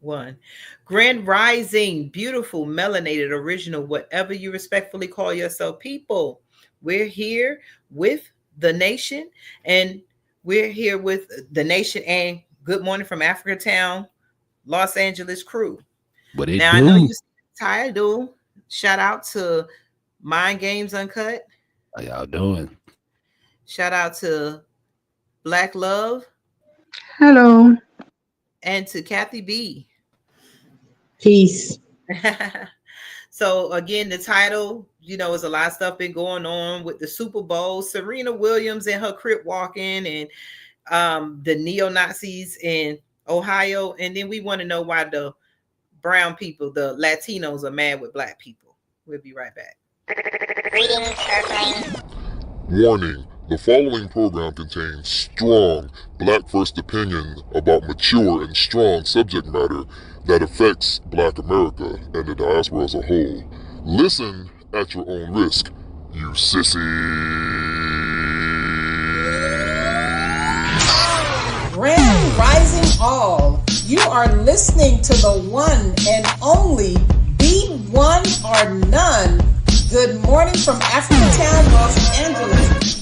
One. Grand Rising, beautiful, melanated, original, whatever you respectfully call yourself, people. We're here with the nation, and we're here with the nation and Good Morning from Africa Town, Los Angeles crew. What it Now, I know do? you tired, dude. Shout out to Mind Games Uncut. How y'all doing? Shout out to Black Love Hello. and to Kathy B. Peace. So again, the title, is a lot of stuff been going on with the Super Bowl. Serena Williams and her crip walking, and the neo-Nazis in Ohio. And then we want to know why the brown people, the Latinos, are mad with black people. We'll be right back. Warning, the following program contains strong black first opinion about mature and strong subject matter that affects Black America and the diaspora as a whole. Listen at your own risk, you sissy. Grand Rising All. You are listening to the one and only Be One or None. Good morning from Africatown, Los Angeles.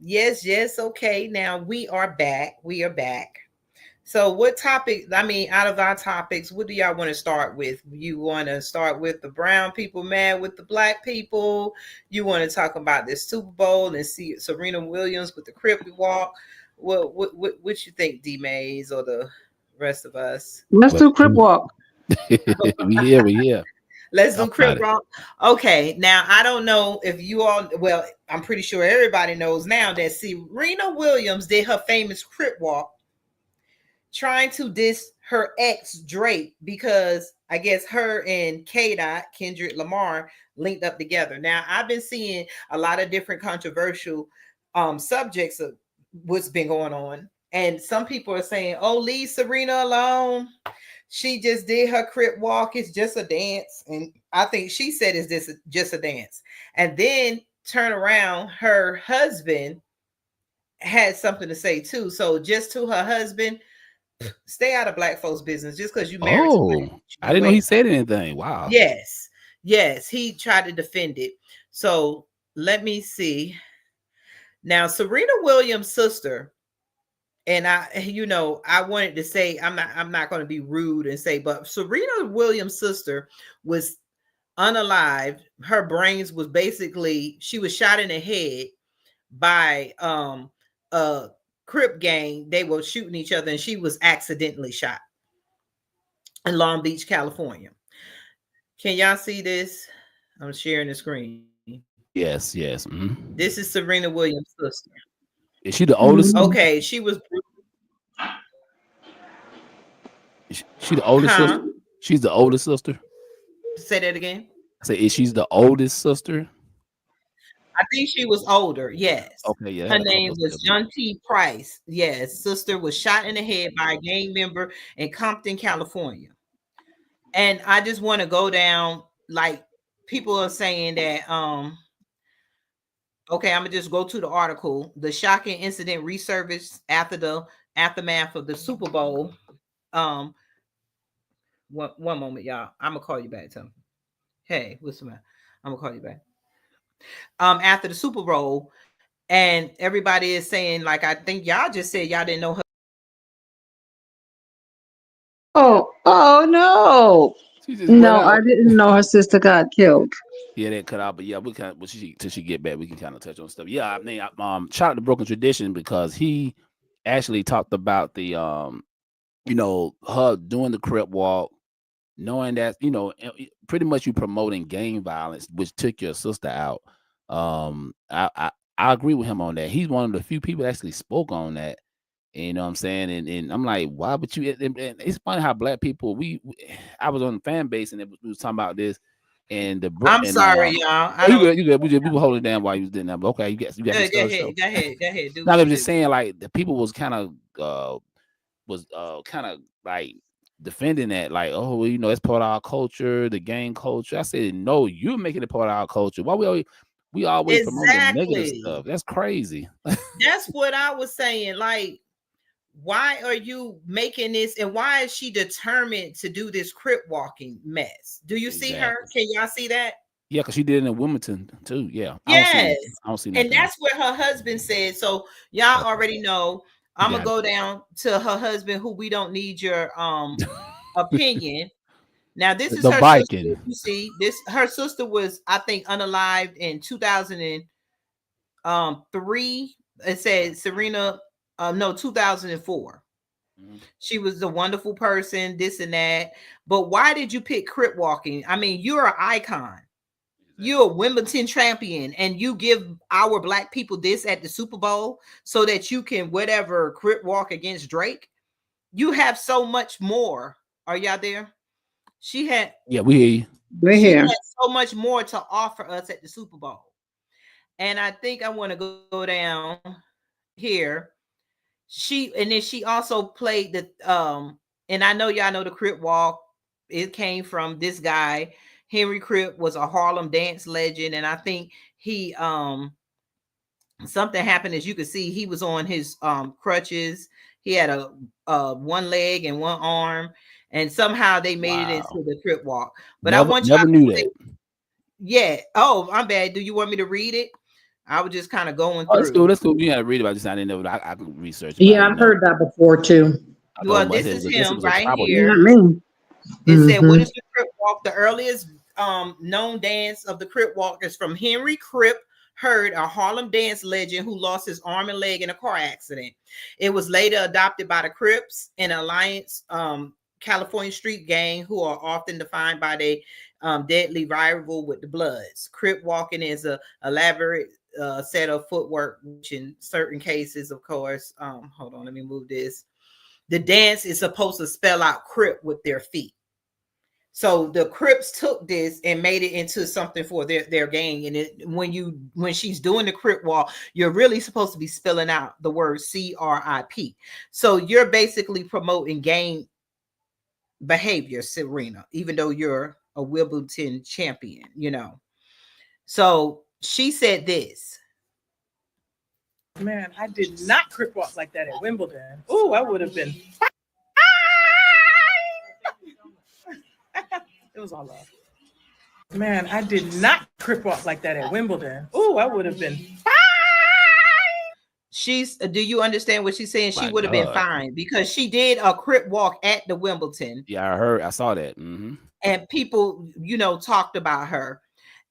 Yes, okay. Now we are back. So what topic, out of our topics, what do y'all want to start with? You want to start with the brown people mad with the black people? You want to talk about this Super Bowl and see Serena Williams with the Crip walk? What you think, D Mays, or the rest of us? Let's do Crip Walk. we here. Let's do Crip Walk. Okay, now I don't know if you all, well, I'm pretty sure everybody knows now that Serena Williams did her famous Crip walk trying to diss her ex Drake, because I guess her and Kendrick Lamar linked up together. Now I've been seeing a lot of different controversial subjects of what's been going on, and some people are saying, oh, leave Serena alone, she just did her Crip walk, it's just a dance. And I think she said it's just a dance. And then turn around, her husband had something to say too. So just to her husband, stay out of black folks' business just because you married. Oh, I didn't know he said anything. Wow. Yes, he tried to defend it. So let me see. Now, Serena Williams' sister, and I wanted to say, I'm not going to be rude and say, but Serena Williams' sister was unalived. Her brains was basically, she was shot in the head by a Crip gang. They were shooting each other, and she was accidentally shot in Long Beach, California. Can y'all see this? I'm sharing the screen. Yes. Mm-hmm. This is Serena Williams' sister. Is she the oldest? Okay, she was. She the oldest sister? She's the oldest sister. Say that again. I say, is she's the oldest sister? I think she was older. Yes. Okay. Yeah. Her name was John T. Price. Yes. Sister was shot in the head by a gang member in Compton, California. And I just want to go down, like, people are saying that, okay, I'm gonna just go to the article. The shocking incident resurfaced after the aftermath of the Super Bowl. One moment, y'all. I'm gonna call you back. Tell me. Hey, what's the matter? I'm gonna call you back. After the Super Bowl, and everybody is saying, like, I think y'all just said y'all didn't know her. Oh no. No, I didn't know her sister got killed. Yeah, that cut out, but yeah, we kind of till she get back, we can kind of touch on stuff. Yeah, I mean, shout out to Broken Tradition, because he actually talked about the her doing the Crip walk, knowing that pretty much you promoting gang violence, which took your sister out. I agree with him on that. He's one of the few people that actually spoke on that. You know what I'm saying? And I'm like, why would you? And it's funny how black people, I was on the fan base, and we was talking about this. And I'm sorry, y'all. You good. We were holding it down while you was doing that. But okay, you got. Go ahead. Now, I'm just saying, like, the people was kind of was kind of like defending that, like, oh, well, you know, it's part of our culture, the gang culture. I said, no, you're making it part of our culture. Why we always promote the negative stuff? That's crazy. That's what I was saying. Like, why are you making this, and why is she determined to do this Crip walking mess? Do you see her? Can y'all see that? Yeah, because she did it in Wilmington too. Yeah. Yes. I don't see and that's what her husband said. So y'all already know. I'm gonna go down to her husband, who we don't need your opinion. Now, this is the her Viking. sister. You see, her sister was, I think, unalived in 2003. It said Serena, 2004. She was a wonderful person, this and that. But why did you pick Crip walking? I mean, you're an icon. You're a Wimbledon champion, and you give our black people this at the Super Bowl so that you can whatever Crip walk against Drake. You have so much more. Are y'all there? She had, yeah, we hear you. We're here. Had so much more to offer us at the Super Bowl. And I think I want to go down here. Then she also played the and I know y'all know the Crip walk. It came from this guy. Henry Crip was a Harlem dance legend, and I think he something happened. As you can see, he was on his crutches. He had a one leg and one arm, and somehow they made it into the Crip walk. But I want you never knew that. Yeah. Oh, I'm bad. Do you want me to read it? I was just kind of going through. Let's go. You gotta read about this. I didn't know. I could research. Yeah, I've heard that before too. Well, this is him right here. Not me. It said, "What is the Crip walk? The earliest known dance of the Crip walk is from Henry Crip, Heard, a Harlem dance legend who lost his arm and leg in a car accident. It was later adopted by the Crips, an alliance California street gang who are often defined by their deadly rival with the Bloods. Crip walking is a elaborate set of footwork, which in certain cases, of course, hold on, let me move this. The dance is supposed to spell out Crip with their feet. So the Crips took this and made it into something for their gang. And when she's doing the Crip walk, you're really supposed to be spelling out the word CRIP. So you're basically promoting gang behavior, Serena, even though you're a Wimbledon champion, you know. So she said this. Man, I did not Crip walk like that at Wimbledon. Oh, I would have been. It was all love. Man, I did not Crip walk like that at Wimbledon. Oh, I would have been. Do you understand what she's saying? She would have been fine because she did a Crip walk at the Wimbledon. Yeah, I saw that. Mm-hmm. And people, talked about her.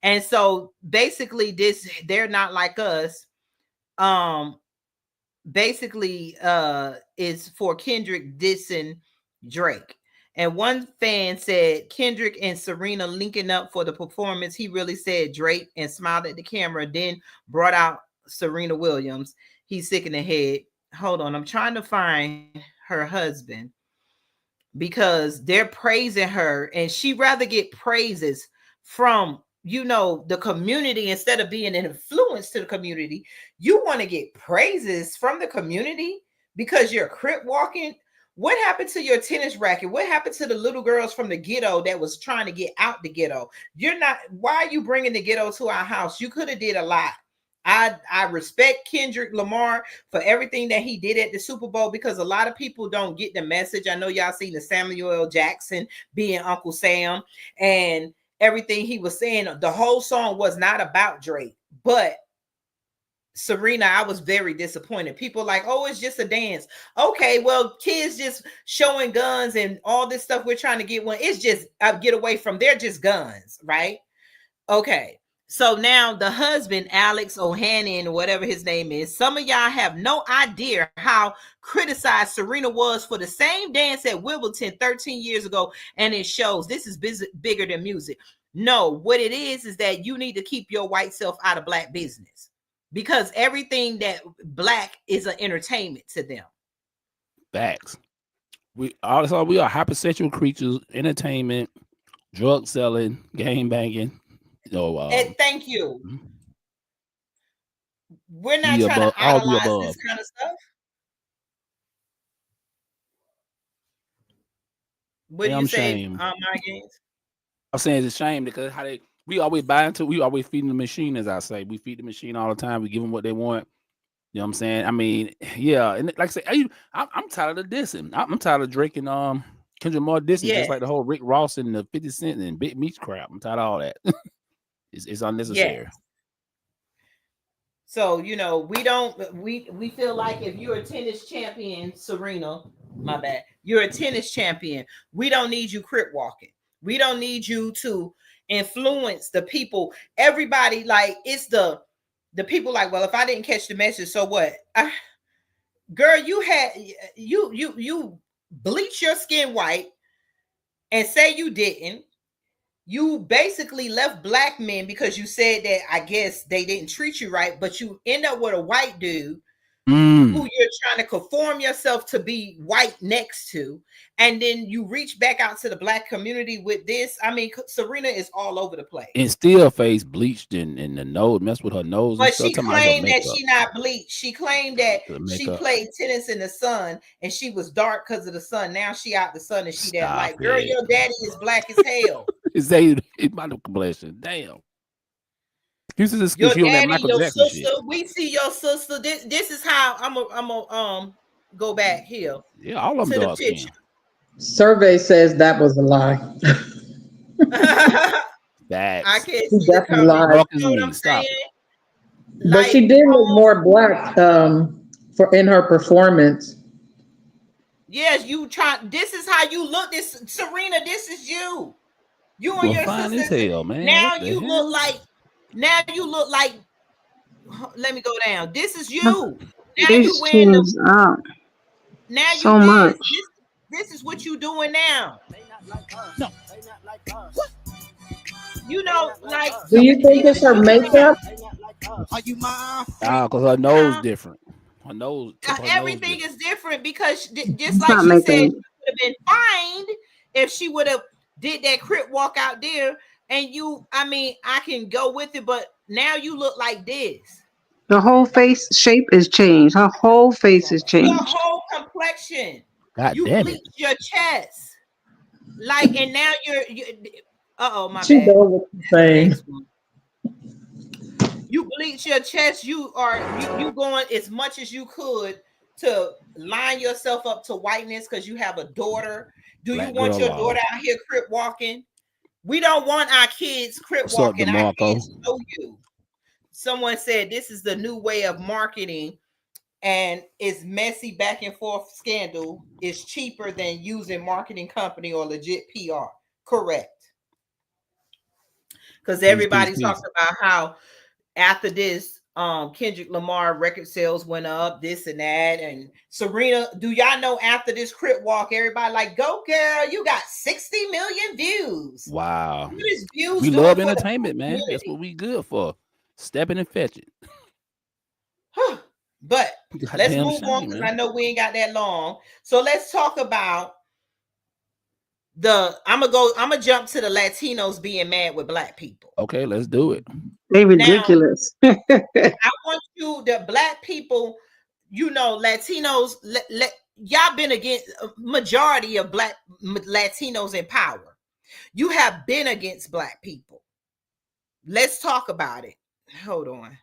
And so basically they're not like us. Basically is for Kendrick dissing Drake. And one fan said Kendrick and Serena linking up for the performance. He really said Drake and smiled at the camera, then brought out Serena Williams. He's sick in the head. Hold on, I'm trying to find her husband because they're praising her, and she rather get praises from the community instead of being an influence to the community. You want to get praises from the community because you're Crip walking. What happened to your tennis racket? What happened to the little girls from the ghetto that was trying to get out the ghetto? Why are you bringing the ghetto to our house? You could have did a lot. I respect Kendrick Lamar for everything that he did at the Super Bowl because a lot of people don't get the message. I know y'all seen the Samuel L. Jackson being Uncle Sam and everything he was saying. The whole song was not about Drake, but Serena, I was very disappointed. People like, oh, it's just a dance. Okay, well, kids just showing guns and all this stuff. We're trying to get one. It's just get away from. They're just guns, right? Okay. So now the husband, Alex O'Hannon, whatever his name is, some of y'all have no idea how criticized Serena was for the same dance at Wimbledon 13 years ago. And it shows this is bigger than music. No, what it is that you need to keep your white self out of black business. Because everything that black is an entertainment to them. Facts. We are hypersexual creatures, entertainment, drug selling, game banging. And thank you. We're not trying to idolize this kind of stuff. What do you say, shame. my games? I'm saying it's a shame because we always we always feeding the machine, as I say. We feed the machine all the time. We give them what they want. You know what I'm saying? I mean, yeah, and like I say, I'm tired of dissing. I'm tired of Drake and Kendrick Lamar dissing, just like the whole Rick Ross and the 50 Cent and Big Meech crap. I'm tired of all that. It's unnecessary. Yes. So we feel like if you're a tennis champion, Serena, my bad, you're a tennis champion. We don't need you crip walking. We don't need you to influence the people. Everybody, like, it's the people like, well, if I didn't catch the message, so what? Girl, you bleach your skin white and say you didn't. You basically left black men because you said that, I guess, they didn't treat you right, but you end up with a white dude who you're trying to conform yourself to be white next to, and then you reach back out to the black community with this. I mean, Serena is all over the place. And still face bleached and the nose, messed with her nose. But she claimed that she not bleached. She claimed that she played tennis in the sun and she was dark because of the sun. Now she out the sun and she that light. Girl, your daddy is black as hell. It's my complexion. Damn. Your daddy, your sister. We see your sister. This is how I'm a go back here. Yeah, all of them to the picture. Survey says that was a lie. I can't see that's a lie. You know what I'm saying? But she did look more black in her performance. Yes, you try. This is how you look. This Serena. This is you. You and your fine sister. As hell, man. Now you look like. Let me go down. This is you. Now you wearing the. Now you so much. This is what you doing now. No. You know, like. Do you think it's her makeup? Because her nose different. Her nose. Everything is different because just like she said, she would have been fined if she would have did that crip walk out there. And I can go with it, but now you look like this. The whole face shape is changed. Her whole face is changed. Your whole complexion. God you damn bleach it. your chest. Like, and now you're my she bad. knows what you're saying. You bleach your chest. You going as much as you could to line yourself up to whiteness because you have a daughter. Do you want your daughter out here crip walking? We don't want our kids crip walking. Our kids know you. Someone said this is the new way of marketing, and it's messy back and forth scandal is cheaper than using marketing company or legit PR. Correct. Because everybody's talking about how after this, Kendrick Lamar record sales went up, this and that. And Serena, do y'all know after this crip walk, everybody like, go girl, you got 60 million views. Wow. Views we love entertainment, man. That's what we good for. Stepping and fetching. But let's move on because I know we ain't got that long. So let's talk about I'm gonna jump to the Latinos being mad with black people. Okay, let's do it. They ridiculous. Now, I want the black people, Latinos, y'all been against majority of black Latinos in power. You have been against black people. Let's talk about it. Hold on.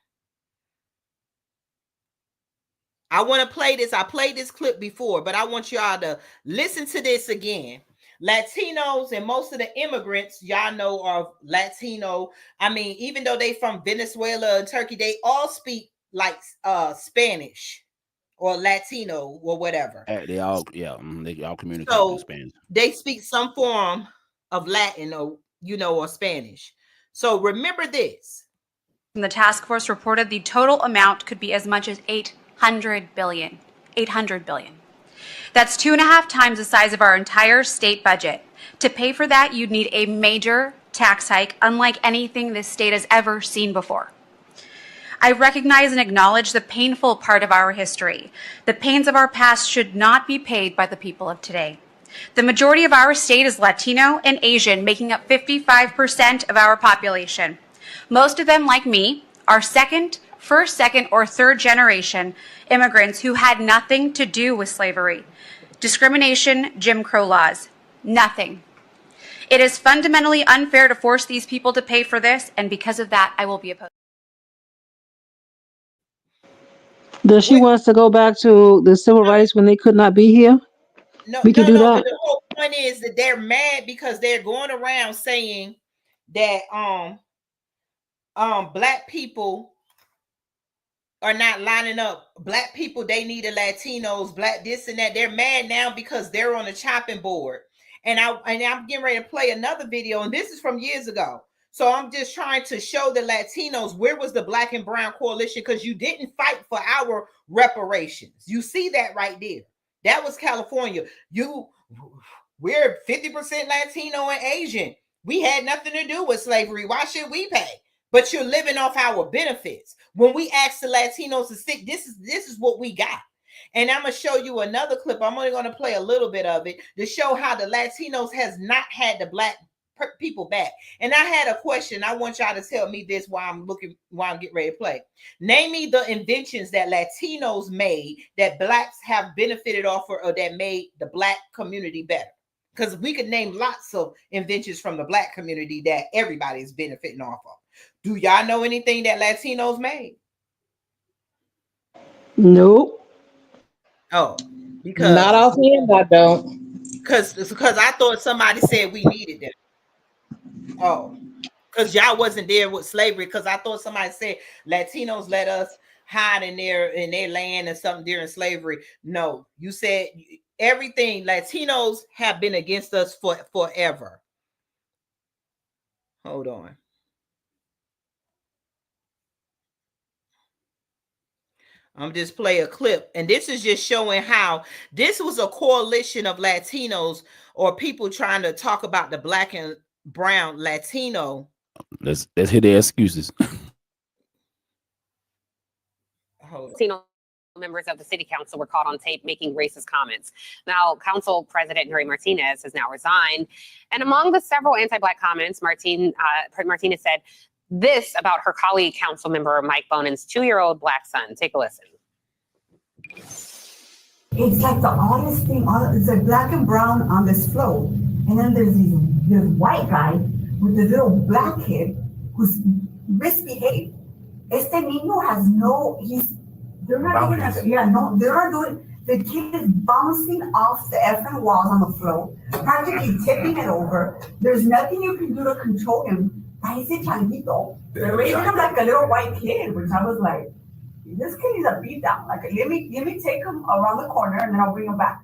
I want to play this. I played this clip before, but I want y'all to listen to this again. Latinos and most of the immigrants, y'all know, are Latino. I mean, even though they from Venezuela and Turkey, they all speak like Spanish or Latino or whatever. They all communicate in Spanish. They speak some form of Latin or Spanish. So remember this. The task force reported the total amount could be as much as 800 billion. 800 billion. That's 2.5 times the size of our entire state budget. To pay for that, you'd need a major tax hike, unlike anything this state has ever seen before. I recognize and acknowledge the painful part of our history. The pains of our past should not be paid by the people of today. The majority of our state is Latino and Asian, making up 55% of our population. Most of them, like me, are first, second, or third generation immigrants who had nothing to do with slavery, discrimination, Jim Crow laws. Nothing. It is fundamentally unfair to force these people to pay for this, and because of that, I will be opposed. Does she wants to go back to the civil rights when they could not be here? No, We could do But that. the whole point is that they're mad because they're going around saying that black people are not lining up. Black people, they needed Latinos, black this and that. They're mad now because they're on the chopping board. And I'm getting ready to play another video, and this is from years ago. So I'm just trying to show the Latinos, where was the black and brown coalition? Because you didn't fight for our reparations. You see that right there. That was California. We're 50% Latino and Asian. We had nothing to do with slavery. Why should we pay? But you're living off our benefits. When we ask the Latinos to stick, this is what we got. And I'm going to show you another clip. I'm only going to play a little bit of it to show how the Latinos has not had the black people back. And I had a question. I want y'all to tell me this while I'm getting ready to play. Name me the inventions that Latinos made that blacks have benefited off of, or that made the black community better. Because we could name lots of inventions from the black community that everybody's benefiting off of. Do y'all know anything that Latinos made? Nope. Oh, because not offhand, I don't. Because I thought somebody said we needed them. Oh, because y'all wasn't there with slavery. Because I thought somebody said Latinos let us hide in their land and something during slavery. No, you said everything. Latinos have been against us forever. Hold on. I'm just play a clip, and this is just showing how this was a coalition of Latinos or people trying to talk about the black and brown Latino. Let's hear their excuses. Latino members of the city council were caught on tape making racist comments. Now, council president Nuri Martinez has now resigned, and among the several anti-black comments, Martinez said this about her colleague, council member Mike Bonen's 2-year-old black son. Take a listen. It's like the oddest thing. It's like black and brown on this float, and then there's this white guy with the little black kid who's misbehaved. Este niño has they're not doing. The kid is bouncing off the effing walls on the float, practically tipping it over. There's nothing you can do to control him. Parece changuito. They're raising him like a little white kid, which I was like, this kid needs a beat down. Like, let me take him around the corner and then I'll bring him back.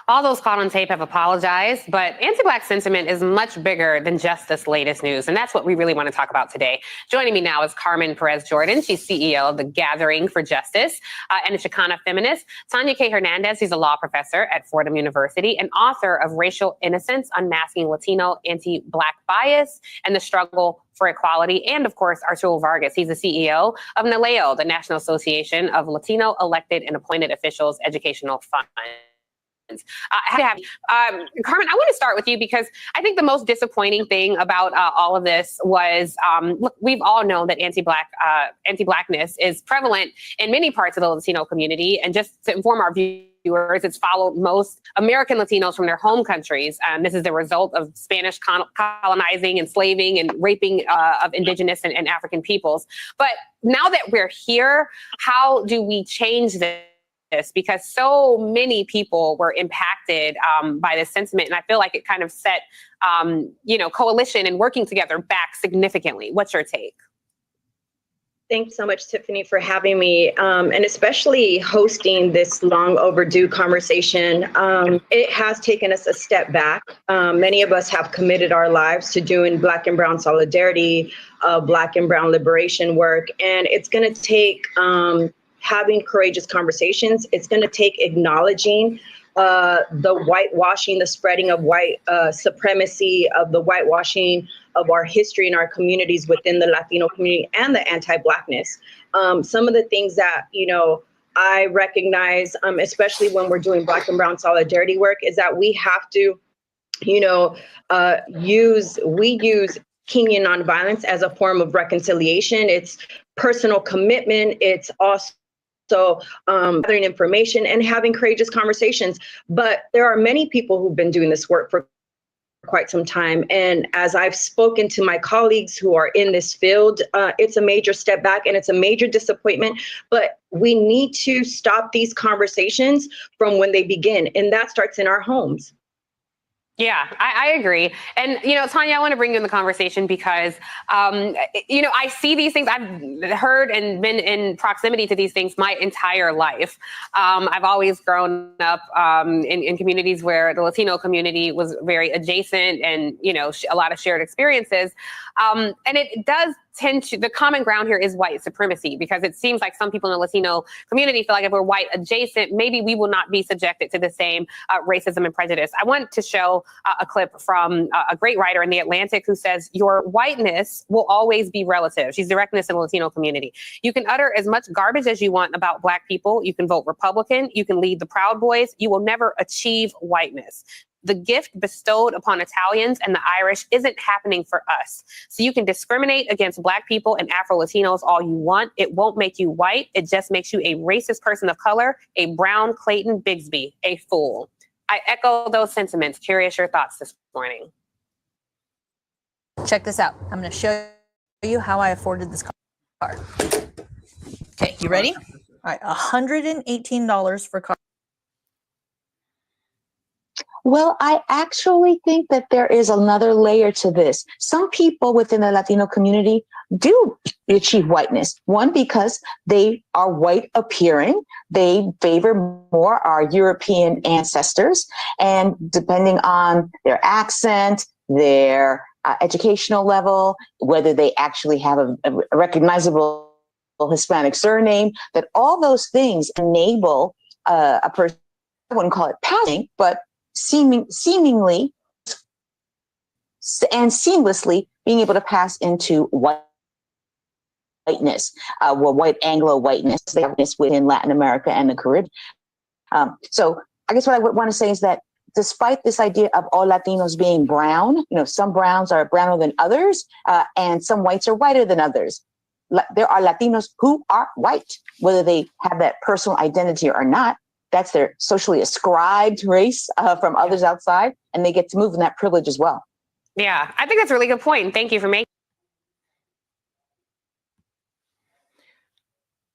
All those caught on tape have apologized, but anti-black sentiment is much bigger than just this latest news, and that's what we really want to talk about today. Joining me now is Carmen Perez-Jordan. She's CEO of the Gathering for Justice and a Chicana feminist. Tanya K. Hernandez, she's a law professor at Fordham University and author of Racial Innocence, Unmasking Latino Anti-Black Bias and the Struggle for Equality. And of course, Arturo Vargas, he's the CEO of NALEO, the National Association of Latino Elected and Appointed Officials Educational Fund. Carmen, I want to start with you because I think the most disappointing thing about all of this was, look, we've all known that anti-blackness is prevalent in many parts of the Latino community. And just to inform our viewers, it's followed most American Latinos from their home countries. This is the result of Spanish colonizing, enslaving, and raping of indigenous and African peoples. But now that we're here, how do we change this? Because so many people were impacted by this sentiment. And I feel like it kind of set, coalition and working together back significantly. What's your take? Thanks so much, Tiffany, for having me, and especially hosting this long overdue conversation. It has taken us a step back. Many of us have committed our lives to doing Black and Brown solidarity, Black and Brown liberation work, and it's going to take having courageous conversations. It's going to take acknowledging the whitewashing, the spreading of white supremacy, of the whitewashing of our history and our communities within the Latino community and the anti-Blackness. Some of the things that, I recognize, especially when we're doing Black and Brown solidarity work, is that we have to, use Kenyan nonviolence as a form of reconciliation. It's personal commitment. It's also gathering information and having courageous conversations. But there are many people who've been doing this work for quite some time. And as I've spoken to my colleagues who are in this field, it's a major step back and it's a major disappointment. But we need to stop these conversations from when they begin. And that starts in our homes. Yeah, I agree. And, Tanya, I want to bring you in the conversation because, I see these things. I've heard and been in proximity to these things my entire life. I've always grown up in communities where the Latino community was very adjacent and, a lot of shared experiences. And it does tend to, the common ground here is white supremacy, because it seems like some people in the Latino community feel like if we're white adjacent, maybe we will not be subjected to the same racism and prejudice. I want to show a clip from a great writer in The Atlantic who says, your whiteness will always be relative. She's directing this in the Latino community. You can utter as much garbage as you want about Black people. You can vote Republican. You can lead the Proud Boys. You will never achieve whiteness. The gift bestowed upon Italians and the Irish isn't happening for us. So you can discriminate against Black people and Afro-Latinos all you want. It won't make you white. It just makes you a racist person of color, a brown Clayton Bigsby, a fool. I echo those sentiments. Curious your thoughts this morning. Check this out. I'm going to show you how I afforded this car. Okay, you ready? All right, $118 for car. Well, I actually think that there is another layer to this. Some people within the Latino community do achieve whiteness. One, because they are white appearing. They favor more our European ancestors. And depending on their accent, their educational level, whether they actually have a recognizable Hispanic surname, that all those things enable a person, I wouldn't call it passing, but seemingly and seamlessly being able to pass into whiteness, white Anglo whiteness, within Latin America and the Caribbean. So I guess what I would want to say is that despite this idea of all Latinos being brown, some browns are browner than others, and some whites are whiter than others. There are Latinos who are white, whether they have that personal identity or not. That's their socially ascribed race from others outside, and they get to move in that privilege as well. Yeah, I think that's a really good point. Thank you for making.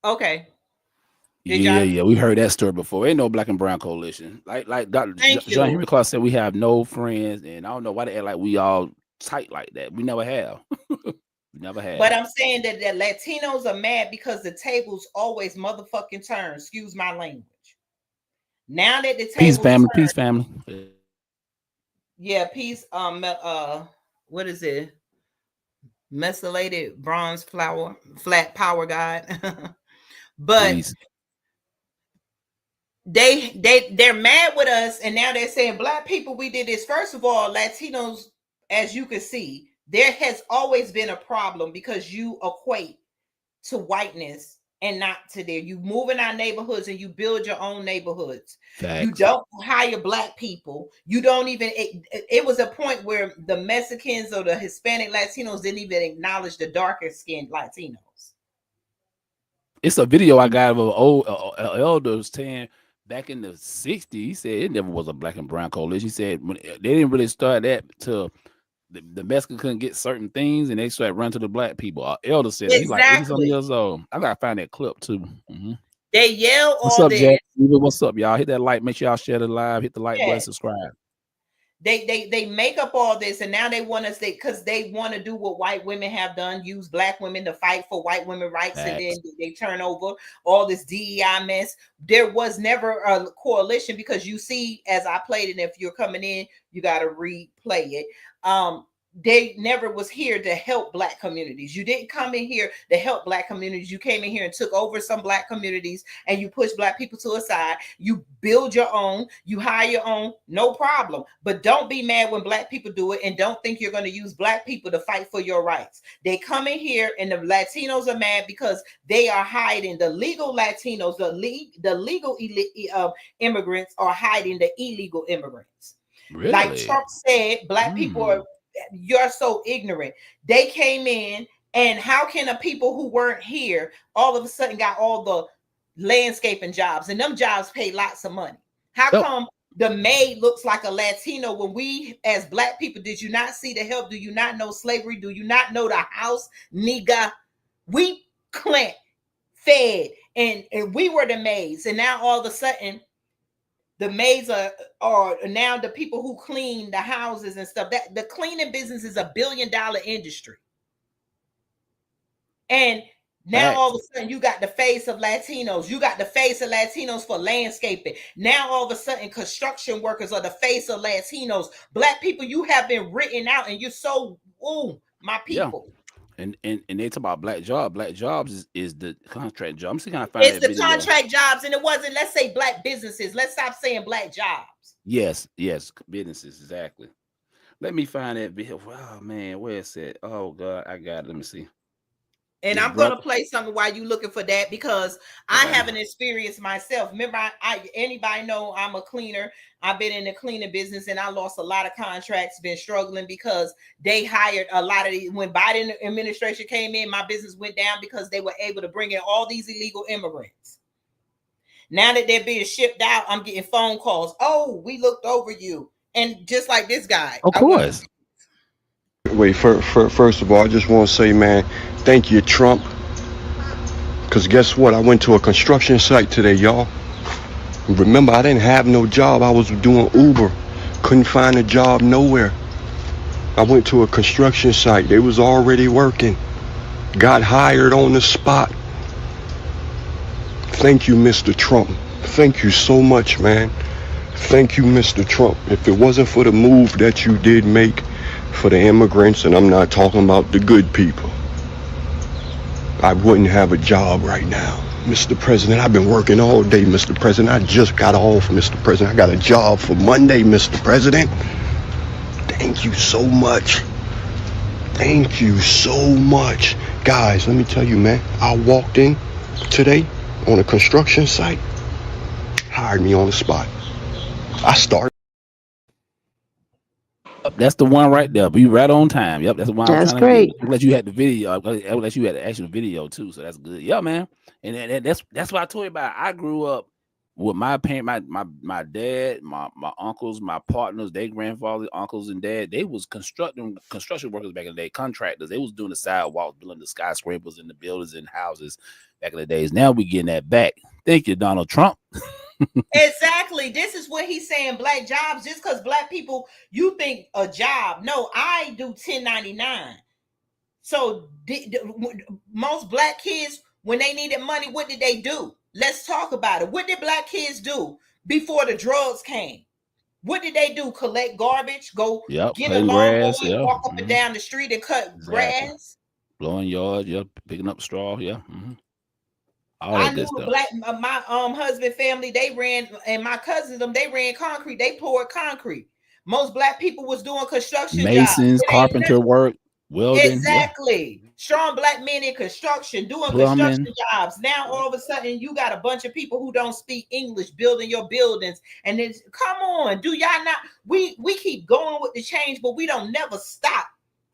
Okay. Yeah, we heard that story before. Ain't no Black and Brown coalition. Like Dr. John Henry Clark said, we have no friends, and I don't know why they act like we all tight like that. We never have. Never had. But I'm saying that the Latinos are mad because the tables always motherfucking turn. Excuse my language. Now that the tables peace family, turn, peace family. Yeah, peace. What is it? Methylated bronze flat power god. But peace. They're mad with us, and now they're saying Black people, we did this. First of all, Latinos, as you can see, there has always been a problem because you equate to whiteness and not to there. You move in our neighborhoods and you build your own neighborhoods. Facts. You don't hire Black people. You don't even, it was a point where the Mexicans or the Hispanic Latinos didn't even acknowledge the darker skinned Latinos. It's a video I got of an old elder saying back in the 60s, he said it never was a Black and Brown coalition. He said when they didn't really start that till the Mexicans couldn't get certain things, and they started running to the Black people. Our elder said he's like 80-something years old. I gotta find that clip too. Mm-hmm. They yell what's all up, this. Jack? What's up, y'all? Hit that like. Make sure y'all share the live. Hit the like button. Subscribe. They make up all this, and now they want us because they want to do what white women have done, use Black women to fight for white women rights. Facts. And then they turn over all this DEI mess. There was never a coalition because you see, as I played it, if you're coming in, you got to replay it. They never was here to help Black communities. You didn't come in here to help Black communities. You came in here and took over some Black communities, and you push Black people to a side. You build your own, you hire your own, no problem. But don't be mad when Black people do it, and don't think you're going to use Black people to fight for your rights. They come in here, and the Latinos are mad because they are hiding the legal Latinos, the legal immigrants are hiding the illegal immigrants. Really? Like Trump said, Black people are, you're so ignorant. They came in, and how can a people who weren't here all of a sudden got all the landscaping jobs, and them jobs pay lots of money. How come the maid looks like a Latino when we as Black people, did you not see the help? Do you not know slavery? Do you not know the house nigga? We clamped, fed, and we were the maids, and now all of a sudden the maids are now the people who clean the houses and stuff. That the cleaning business is $1 billion industry. And now all of a sudden you got the face of Latinos. You got the face of Latinos for landscaping. Now all of a sudden construction workers are the face of Latinos. Black people, you have been written out, and you're so, ooh, my people. Yeah. And they talk about black jobs. Black jobs is the contract job. I'm still gonna find it's that the video. Contract jobs, and it wasn't. Let's say black businesses. Let's stop saying black jobs. Yes, businesses, exactly. Let me find that video. Oh man, where is it? Oh God, I got it. Let me see. And I'm going to play something while you're looking for that, because I have an experience myself. Remember, anybody know I'm a cleaner. I've been in the cleaning business, and I lost a lot of contracts, been struggling because they hired a lot of these. When Biden administration came in, my business went down because they were able to bring in all these illegal immigrants. Now that they're being shipped out, I'm getting phone calls. Oh, we looked over you. And just like this guy. Of course. Wait, first of all, I just want to say, man, thank you, Trump. Because guess what? I went to a construction site today, y'all. Remember, I didn't have no job. I was doing Uber. Couldn't find a job nowhere. I went to a construction site. They was already working. Got hired on the spot. Thank you, Mr. Trump. Thank you so much, man. Thank you, Mr. Trump. If it wasn't for the move that you did make for the immigrants, and I'm not talking about the good people, I wouldn't have a job right now. Mr. President, I've been working all day, Mr. President. I just got off, Mr. President. I got a job for Monday, Mr. President. Thank you so much. Thank you so much. Guys, let me tell you, man, I walked in today on a construction site, hired me on the spot. I started. That's the one right there. Be right on time. Yep, that's the one. That's great. I'm glad you had the video. I'm glad you had the actual video too. So that's good. Yeah, man. And that's what I told you about. I grew up with my parent, my dad, my uncles, my partners, their grandfather, uncles, and dad. They was construction workers back in the day, contractors. They was doing the sidewalks, building the skyscrapers and the buildings and houses back in the days. Now we getting that back. Thank you, Donald Trump. Exactly. This is what he's saying. Black jobs, just because black people, you think a job. No, I do 1099. So most black kids, when they needed money, what did they do? Let's talk about it. What did black kids do before the drugs came? What did they do? Collect garbage, go get a lawnmower, walk up and down the street and cut grass, blowing yards, picking up straw, I knew my husband family, they ran, and my cousins, they ran concrete. They poured concrete. Most black people was doing construction masons, carpenter work, welding. Exactly. Yeah. Strong black men in construction, doing construction jobs. Now all of a sudden you got a bunch of people who don't speak English building your buildings. And then come on, do y'all not? We keep going with the change, but we don't never stop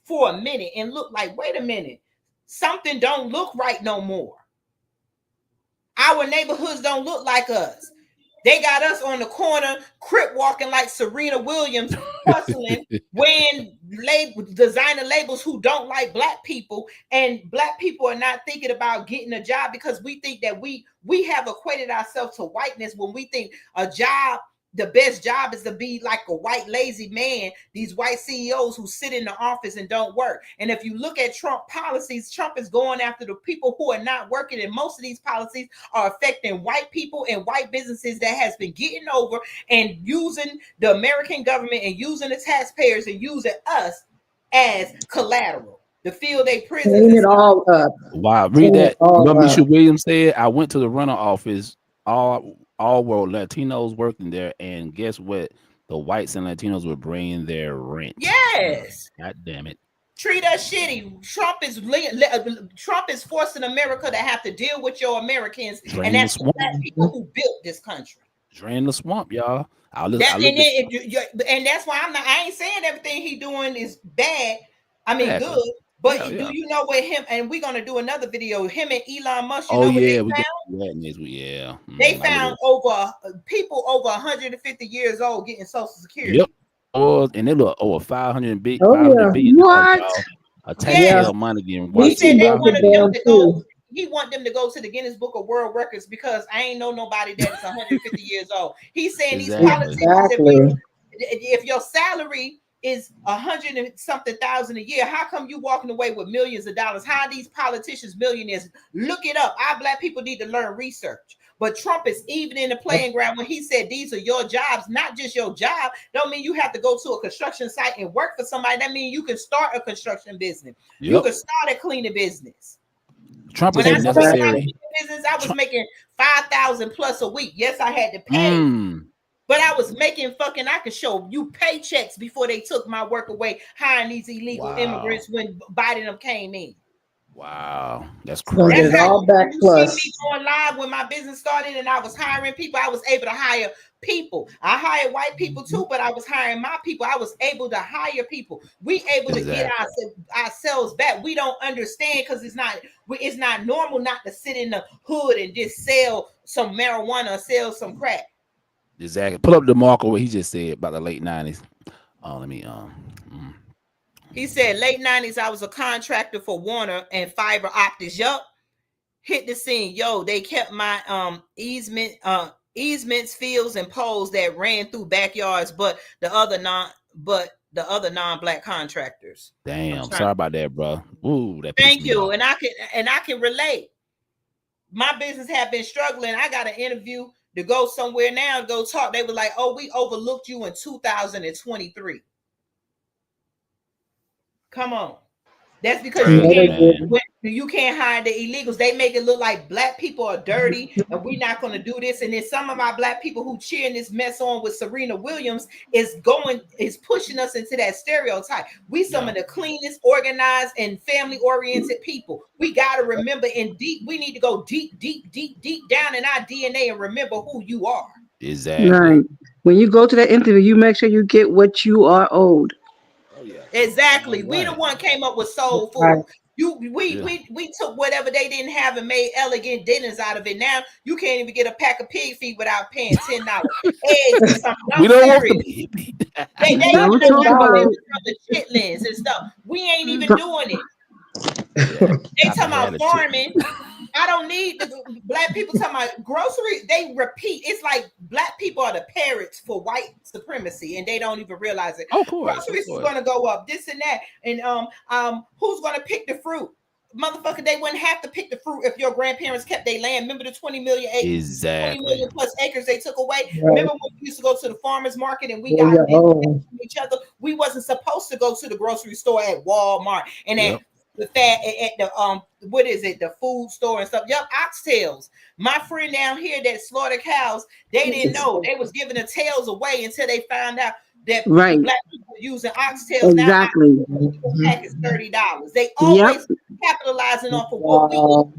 for a minute and look like, wait a minute, something don't look right no more. Our neighborhoods don't look like us. They got us on the corner, Crip walking like Serena Williams, hustling, wearing designer labels who don't like black people. And black people are not thinking about getting a job because we think that we have equated ourselves to whiteness when we think a job, the best job is to be like a white lazy man, these white CEOs who sit in the office and don't work. And if you look at Trump policies, Trump is going after the people who are not working. And most of these policies are affecting white people and white businesses that has been getting over and using the American government and using the taxpayers and using us as collateral to fill their prisons. Clean it all up. Wow, read that. What Mr. Williams said, I went to the rental office, all world Latinos working there, and guess what? The whites and Latinos were bringing their rent. Yes. God damn it. Treat us shitty. Trump is forcing America to have to deal with your Americans, and that's the black people who built this country. Drain the swamp, y'all. And that's why I ain't saying everything he doing is bad. I mean, good, But do you know where him, and we're gonna do another video, him and Elon Musk, you know what yeah, they we found? got next week. Yeah. They found people over 150 years old getting Social Security. Yep. Oh, and they look over 500 billion. What? A taxpayer money getting He said they wanted them to go. He want them to go to the Guinness Book of World Records because I ain't know nobody that's 150 years old. He's saying these politicians, if your salary is 100 and something thousand a year, how come you walking away with millions of dollars? How are these politicians millionaires? Look it up. Our black people need to learn research. But Trump is even in the playing ground when he said these are your jobs, not just your job. Don't mean you have to go to a construction site and work for somebody. That means you can start a construction business. You can start a cleaning business. Trump when is I started my necessary. business, I was making $5,000 plus a week. Yes, I had to pay. But I was making I could show you paychecks before they took my work away, hiring these illegal immigrants when Biden them came in. Wow, that's crazy. That's all back you plus. see me going live when my business started and I was hiring people. I was able to hire people. I hired white people too, but I was hiring my people. I was able to hire people. We able to get ourselves back. We don't understand because it's not normal not to sit in the hood and just sell some marijuana or sell some crack. Exactly. Pull up the marker what he just said about the late 90s. Let me He said late 90s, I was a contractor for Warner and fiber optics. Yup. Hit the scene. Yo, they kept my easements, fields, and poles that ran through backyards, but the other non-black contractors. Damn, sorry about that, bro. Ooh, that thank you. And I can relate. My business have been struggling. I got an interview to go somewhere now and go talk. They were like, oh, we overlooked you in 2023. Come on. That's because you can't hire the illegals. They make it look like black people are dirty and we're not going to do this. And then some of our black people who cheering this mess on with Serena Williams is pushing us into that stereotype. We some of the cleanest, organized, and family-oriented people. We got to remember we need to go deep down in our DNA and remember who you are. Exactly. Right. When you go to that interview, you make sure you get what you are owed. Exactly. We the one came up with soul food. Right. We took whatever they didn't have and made elegant dinners out of it. Now you can't even get a pack of pig feet without paying $10. Eggs or something. We don't want they don't talk about the chitlins and stuff. We ain't even doing it. They talking about farming. I don't need the black people talking about grocery. They repeat. It's like black people are the parrots for white supremacy, and they don't even realize it. Of course, groceries is going to go up, this and that, and who's going to pick the fruit? Motherfucker, they wouldn't have to pick the fruit if your grandparents kept their land. Remember the 20 million acres, exactly. 20 million plus acres they took away. Right. Remember when we used to go to the farmers market and we got from each other? We wasn't supposed to go to the grocery store at Walmart and at the what is it, the food store and stuff. Yup, oxtails. My friend down here that slaughter cows, they didn't know they was giving the tails away until they found out that black people were using oxtails. Exactly. Now the pack is $30. They always capitalizing off of what we do.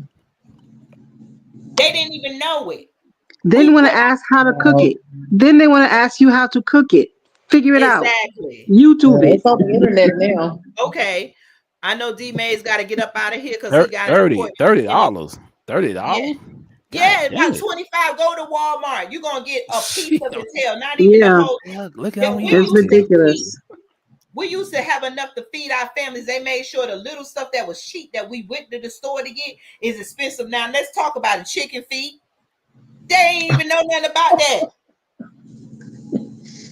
They didn't even know it. Then they want to ask how to cook it. Then they want to ask you how to cook it. Figure it out. Exactly. YouTube it. It's on the internet now. Okay. I know D May's got to get up out of here because he got $30. $30. Yeah, about 25. Go to Walmart. You're gonna get a piece of the tail, not even a whole. Look how it's ridiculous. We used to have enough to feed our families. They made sure the little stuff that was cheap that we went to the store to get is expensive. Now let's talk about it. Chicken feet. They ain't even know nothing about that.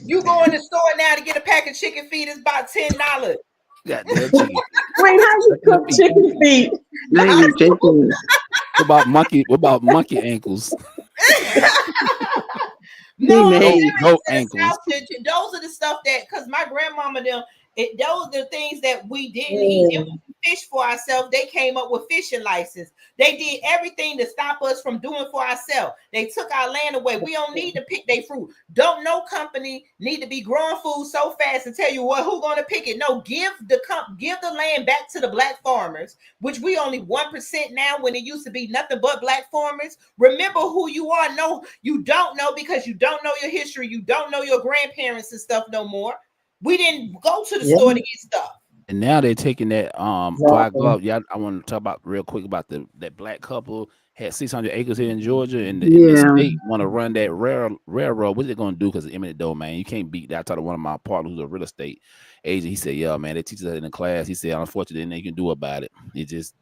You go in the store now to get a pack of chicken feet, it's about $10. Got that chicken. Wait, how you cook chicken feet? What about monkey ankles? No, goat ankles. Those are the stuff that, because my grandmama them, those are the things that we didn't eat. And we fish for ourselves. They came up with fishing license. They did everything to stop us from doing for ourselves. They took our land away. We don't need to pick their fruit. Don't no company need to be growing food so fast and tell you who's going to pick it. No, give the land back to the black farmers, which we only 1% now when it used to be nothing but black farmers. Remember who you are. No, you don't know because you don't know your history. You don't know your grandparents and stuff no more. We didn't go to the store to get stuff. And now they're taking that Exactly. yeah, I want to talk about real quick about that black couple had 600 acres here in Georgia, and the Yeah. state want to run that railroad. What is it going to do? Because it's eminent domain. You can't beat that. I talked to one of my partners who's a real estate agent. He said, "Yeah, man, they teach us in the class." He said, "Unfortunately, nothing they can do about it. It's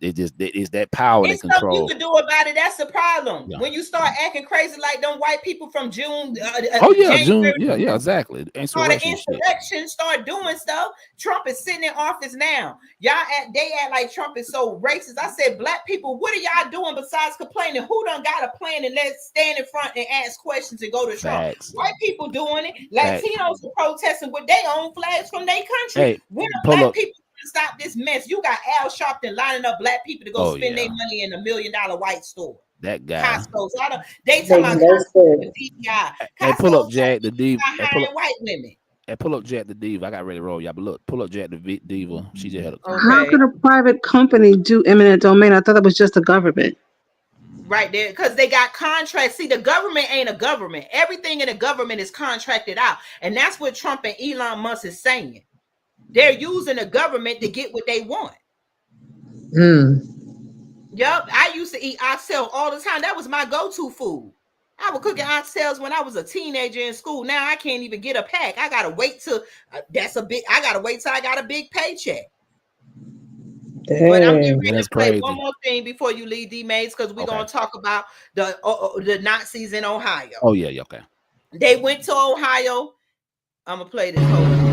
that power and It's something you control." can do about it. That's the problem. Yeah. When you start acting crazy like them white people from June, Oh yeah, January, June. Yeah, exactly. start an Insurrection shit. insurrection, start doing stuff. Trump is sitting in office now. They act like Trump is so racist. I said, black people, what are y'all doing besides complaining? Who done got a plan and let's stand in front and ask questions and go to Trump? Facts. White people doing it. Facts. Latinos are protesting with their own flags from their country. Hey, When are pull black up. people to stop this mess? You got Al Sharpton lining up black people to go Oh, spend their yeah. money in $1 million white store. That guy. Costco. So they talking about Costco with DEI. Hey, pull up Jack the Diva. Hey, pull up white women. Hey, pull up Jack the Diva. I got ready to roll, y'all. But look, pull up Jack the Diva. She just had a How could a private company do eminent domain? I thought that was just the government. Right there, because they got contracts. See, the government ain't a government. Everything in the government is contracted out. And that's what Trump and Elon Musk is saying. They're using the government to get what they want. Yep. I used to eat oxtail all the time. That was my go-to food. I was cooking oxtails when I was a teenager in school. Now I can't even get a pack. I gotta wait till I gotta wait till I got a big paycheck. But I'm getting ready to play one more thing before you leave, D-Mays, because we're gonna talk about the Nazis in Ohio. Oh yeah, okay. They went to Ohio. I'm gonna play this. Hold on.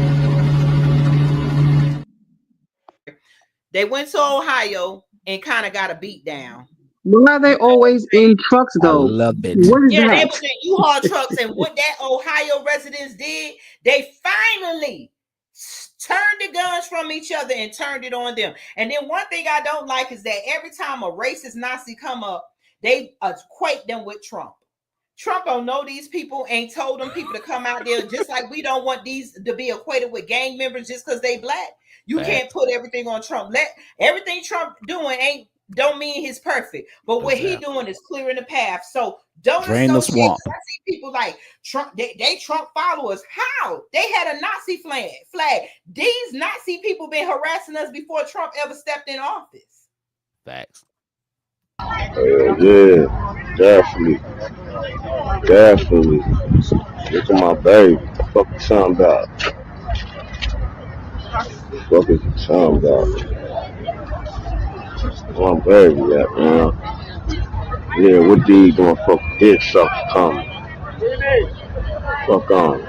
They went to Ohio and kind of got a beat down. Why are they always in trucks though? I love it. What is Yeah, that? they was in U-Haul trucks, and what that Ohio residents did, they finally turned the guns from each other and turned it on them. And then one thing I don't like is that every time a racist Nazi come up, they equate them with Trump. Trump don't know these people, ain't told them people to come out there, just like we don't want these to be equated with gang members just because they black. You can't put everything on Trump. Everything Trump doing don't mean he's perfect, but what he doing is clearing the path. So don't drain the swamp. I see people like Trump. They Trump followers. How they had a Nazi flag. These Nazi people been harassing us before Trump ever stepped in office. Facts. Yeah, definitely. Look at my baby. Fuck you talking about? Fuck is you talking about? My baby, yeah, man. Yeah, what do you doing? Fuck this stuff coming. Fuck on.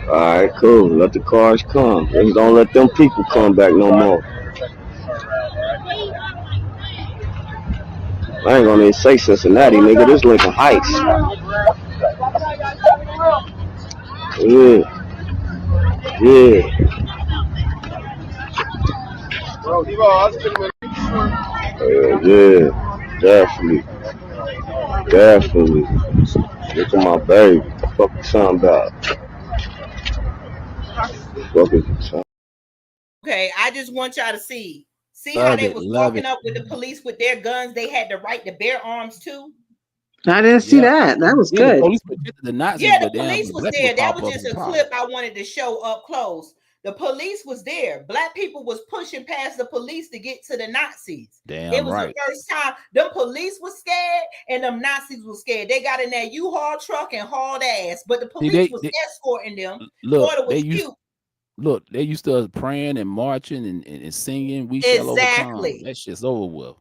Alright, cool. Let the cars come. Just don't let them people come back no more. I ain't gonna even say Cincinnati, nigga. This Lincoln Heights. Yeah. Yeah, definitely. Look at my baby. What the fuck you talking about? Fuck is you talking? Okay, I just want y'all to see how they was walking up with the police with their guns. They had the right to bear arms too. I didn't see that. That was good. The police protected the Nazis, yeah, the but police was there. That was just a clip I wanted to show up close. The police was there. Black people was pushing past the police to get to the Nazis. Damn it was right. The first time them police was scared and them Nazis was scared. They got in that U-Haul truck and hauled ass, but the police was escorting them. Look, they used to us praying and marching and singing. We shall overcome. That shit's over with.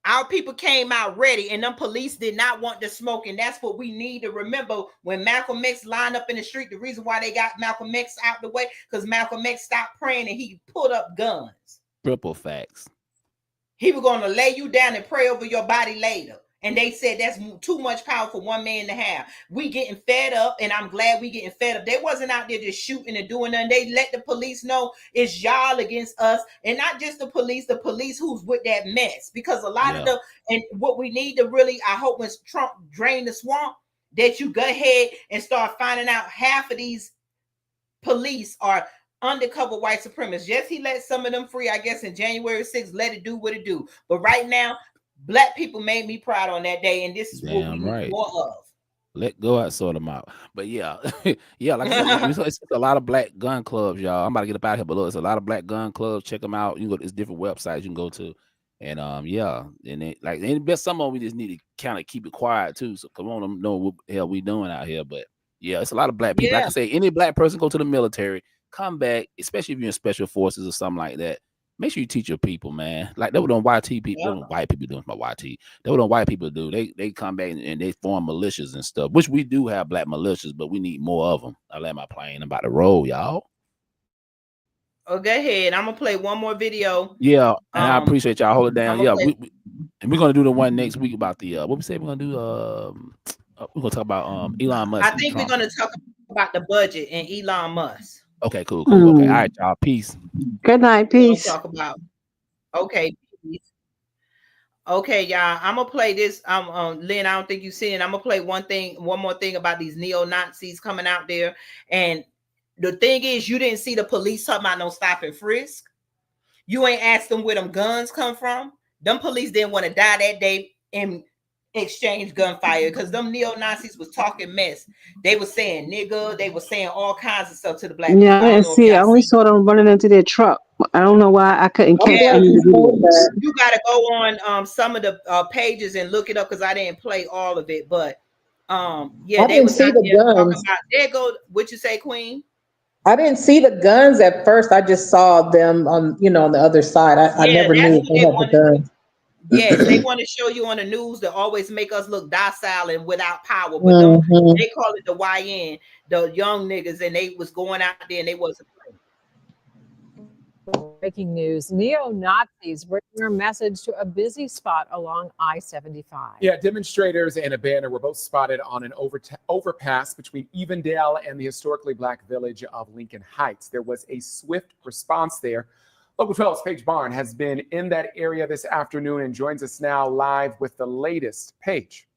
Our people came out ready, and them police did not want the smoke, and that's what we need to remember. When Malcolm X lined up in the street, the reason why they got Malcolm X out the way, because Malcolm X stopped praying and he pulled up guns. Triple facts. He was going to lay you down and pray over your body later. And they said that's too much power for one man to have. We getting fed up, and I'm glad we getting fed up. They wasn't out there just shooting and doing nothing. They let the police know it's y'all against us, and not just the police who's with that mess. Because a lot of and what we need to really, I hope when Trump drain the swamp, that you go ahead and start finding out half of these police are undercover white supremacists. Yes, he let some of them free, I guess, in January 6th, let it do what it do. But right now, Black people made me proud on that day, and this is what we need more of. Let go out, sort them out. But yeah, yeah, like I said, it's a lot of black gun clubs, y'all. I'm about to get up out here, but look, it's a lot of black gun clubs. Check them out. You can go, it's different websites you can go to. And yeah, and it, like and best some of them we just need to kind of keep it quiet too. So come on, them know what the hell we doing out here. But yeah, it's a lot of black people. Yeah. Like I say, any black person go to the military, come back, especially if you're in special forces or something like that. Make sure you teach your people, man. Like that what on YT people, Yeah. white people doing my YT. That what on white people do. They come back and they form militias and stuff, which we do have black militias, but we need more of them. I let my plane about to roll, y'all. Oh, go ahead. I'm gonna play one more video. Yeah, and I appreciate y'all. Hold it down. Yeah, play- and we're gonna do the one next week about the what we say we're gonna do. We're gonna talk about Elon Musk. I think we're gonna talk about the budget and Elon Musk. Okay, cool. Okay, all right, y'all. Peace. Good night. Peace. We'll talk about. Okay. Peace. Okay, y'all. I'm gonna play this. Lynn, I don't think you've seen it. I'm gonna play one more thing about these neo-Nazis coming out there. And the thing is, you didn't see the police talking about no stop and frisk. You ain't asked them where them guns come from. Them police didn't want to die that day and exchange gunfire because them neo-Nazis was talking mess. They were saying nigga, they were saying all kinds of stuff to the black people. Yeah, I didn't see it. I only saw them running into their truck. I don't know why I couldn't catch any of the videos. You got to go on some of the pages and look it up because I didn't play all of it. But yeah, I they didn't was see out the there talking guns. about. There go. What you say, Queen? I didn't see the guns at first. I just saw them on, on the other side. I never knew they had the guns. Yes, they want to show you on the news to always make us look docile and without power. But them, they call it the YN, the young niggas, and they was going out there and they wasn't playing. Breaking news, neo-Nazis bring their message to a busy spot along I-75. Yeah, demonstrators and a banner were both spotted on an overpass between Evendale and the historically black village of Lincoln Heights. There was a swift response there. Local 12's Paige Barn has been in that area this afternoon and joins us now live with the latest. Paige.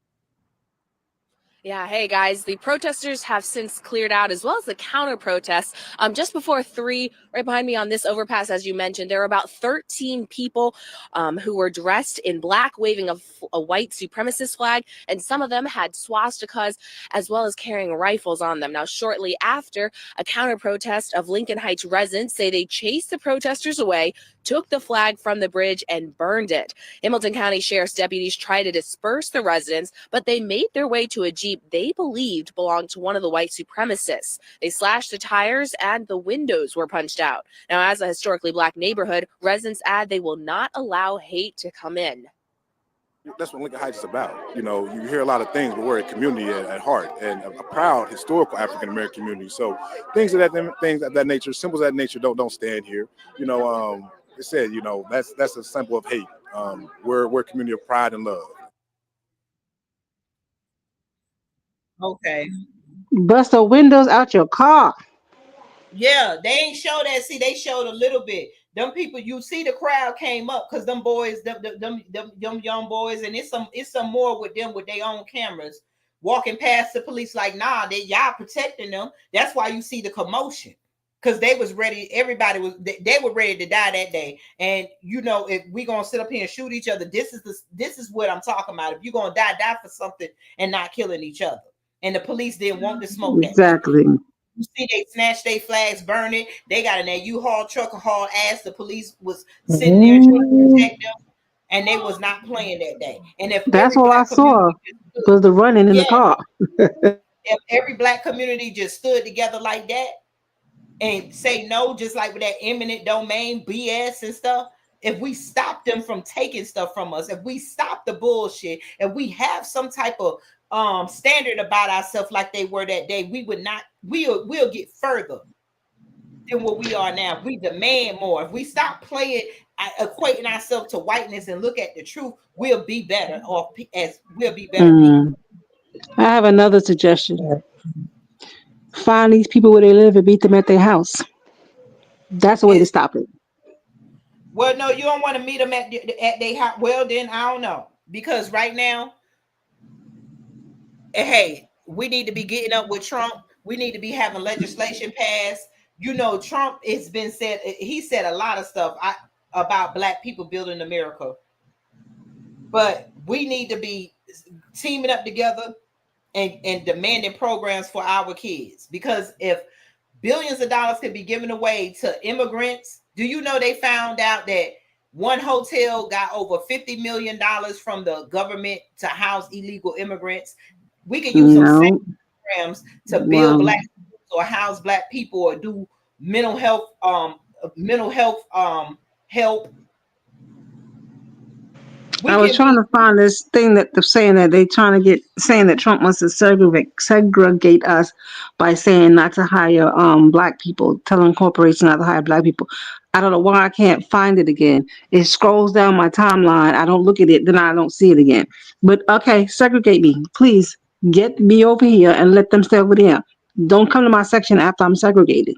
Yeah, hey guys, the protesters have since cleared out as well as the counter protests. Just before 3, right behind me on this overpass, as you mentioned, there were about 13 people who were dressed in black, waving a white supremacist flag, and some of them had swastikas as well as carrying rifles on them. Now, shortly after, a counter protest of Lincoln Heights residents say they chased the protesters away, took the flag from the bridge and burned it. Hamilton County Sheriff's deputies tried to disperse the residents, but they made their way to a Jeep they believed belonged to one of the white supremacists. They slashed the tires and the windows were punched out. Now, as a historically black neighborhood, residents add they will not allow hate to come in. That's what Lincoln Heights is about. You hear a lot of things, but we're a community at heart and a proud historical African American community. So things of that nature, symbols of that nature don't stand here. It said, that's a symbol of hate. We're a community of pride and love. Okay. Bust the windows out your car. Yeah, they ain't show that. See, they showed a little bit. Them people, you see the crowd came up because them boys, them young boys, and it's some more with them with their own cameras walking past the police like, nah, y'all protecting them. That's why you see the commotion. Because they was ready, they were ready to die that day. And if we gonna sit up here and shoot each other, this is what I'm talking about. If you're gonna die for something and not killing each other. And the police didn't want to smoke that. Exactly. You see, they snatched their flags, burn it. They got in that U-Haul truck, haul ass. The police was sitting there trying to protect them, and they was not playing that day. And if that's all I saw was the running in the car. If every black community just stood together like that and say no, just like with that eminent domain BS and stuff. If we stop them from taking stuff from us, if we stop the bullshit, if we have some type of standard about ourselves like they were that day, we'll get further than what we are now. If we demand more, if we stop playing, equating ourselves to whiteness and look at the truth, we'll be better off as we'll be better people. I have another suggestion. Find these people where they live and beat them at their house. That's the way to stop it. Well, no, you don't want to meet them at their house. Well, then I don't know, because right now, hey, we need to be getting up with Trump. We need to be having legislation passed. Trump, it's been said, he said a lot of stuff about black people building America. But we need to be teaming up together and demanding programs for our kids. Because if billions of dollars could be given away to immigrants, do you know they found out that one hotel got over $50 million from the government to house illegal immigrants? We can use some programs to build black schools or house black people or do mental health help. I was trying to find this thing that they're saying that they're trying to saying that Trump wants to segregate us by saying not to hire black people, telling corporations not to hire black people. I don't know why I can't find it again. It scrolls down my timeline. I don't look at it, then I don't see it again. But okay, segregate me, please. Get me over here and let them stay over there. Don't come to my section after I'm segregated.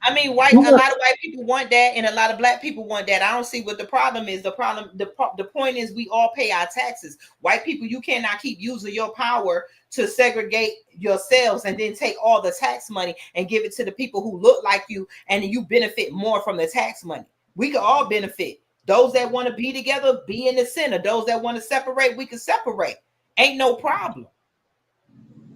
I mean, a lot of white people want that, and a lot of black people want that. I don't see what the problem is. The point is, we all pay our taxes. White people, you cannot keep using your power to segregate yourselves and then take all the tax money and give it to the people who look like you, and you benefit more from the tax money. We can all benefit. Those that want to be together, be in the center. Those that want to separate, we can separate. Ain't no problem.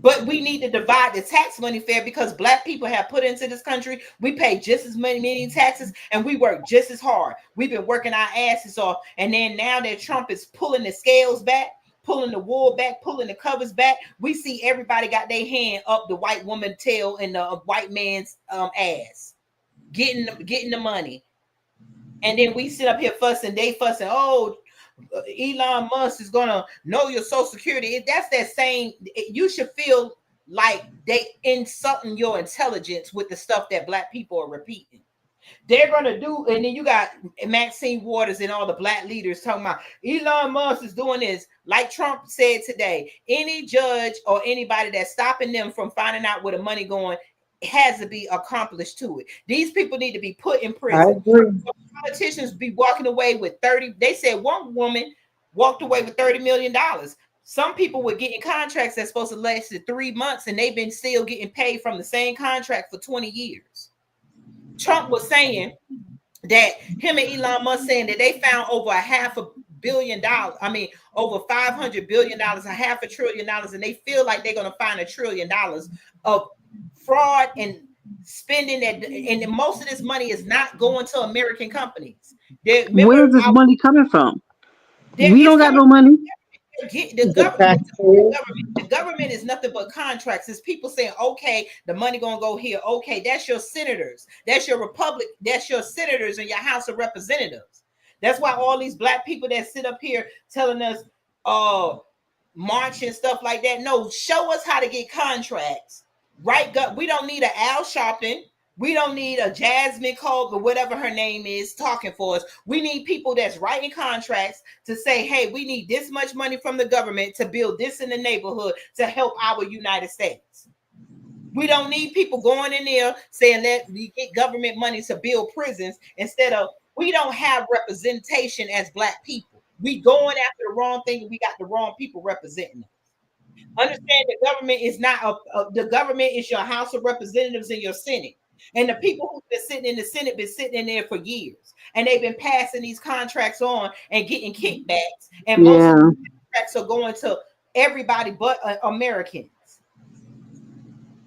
But we need to divide the tax money fair, because black people have put into this country. We pay just as many taxes, and we work just as hard. We've been working our asses off. And then now that Trump is pulling the scales back, pulling the wool back, pulling the covers back, we see everybody got their hand up the white woman's tail and the white man's ass, getting the money. And then we sit up here fussing, oh, Elon Musk is gonna know your social security. That's that same. You should feel like they insulting your intelligence with the stuff that black people are repeating. They're gonna do, and then you got Maxine Waters and all the black leaders talking about Elon Musk is doing this. Like Trump said today, any judge or anybody that's stopping them from finding out where the money going has to be accomplished to it. These people need to be put in prison. I agree. Politicians be walking away with 30. They said one woman walked away with $30 million. Some people were getting contracts that's supposed to last 3 months, and they've been still getting paid from the same contract for 20 years. Trump was saying that him and Elon Musk saying that they found over $500 billion. I mean, over $500 billion, $500 billion, and they feel like they're going to find $1 trillion of fraud and spending that, and most of this money is not going to American companies. Where is this money coming from? We don't got no money. The government is nothing but contracts. It's people saying, okay, the money gonna go here. Okay, that's your senators, that's your republic, that's your senators in your House of Representatives. That's why all these black people that sit up here telling us march and stuff like that. No, show us how to get contracts. Right, we don't need an Al Sharpton. We don't need a Jasmine Cole or whatever her name is talking for us. We need people that's writing contracts to say, hey, we need this much money from the government to build this in the neighborhood to help our United States. We don't need people going in there saying that we get government money to build prisons instead of, we don't have representation as black people. We going after the wrong thing, and we got the wrong people representing us. Understand the government is not the government is your House of Representatives and your Senate. And the people who've been sitting in the Senate been sitting in there for years. And they've been passing these contracts on and getting kickbacks. And most of the contracts are going to everybody but Americans.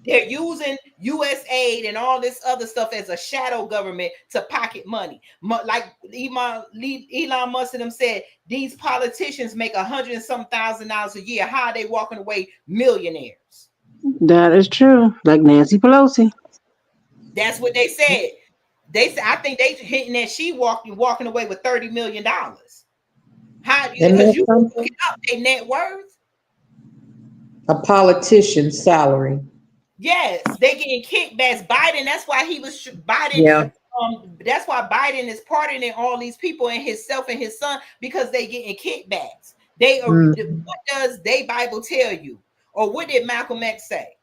They're using U.S. aid and all this other stuff as a shadow government to pocket money. Like Elon Musk and them said, these politicians make $100,000 a year. How are they walking away millionaires? That is true. Like Nancy Pelosi. That's what they said. They said, I think they hitting that she walking away with $30 million. How? Because you look up their net worth. A politician's salary. Yes, they getting kickbacks. Biden, that's why he was Biden. Yeah. That's why Biden is pardoning all these people and himself and his son, because they getting kickbacks. They are. What does they Bible tell you, or what did Malcolm X say?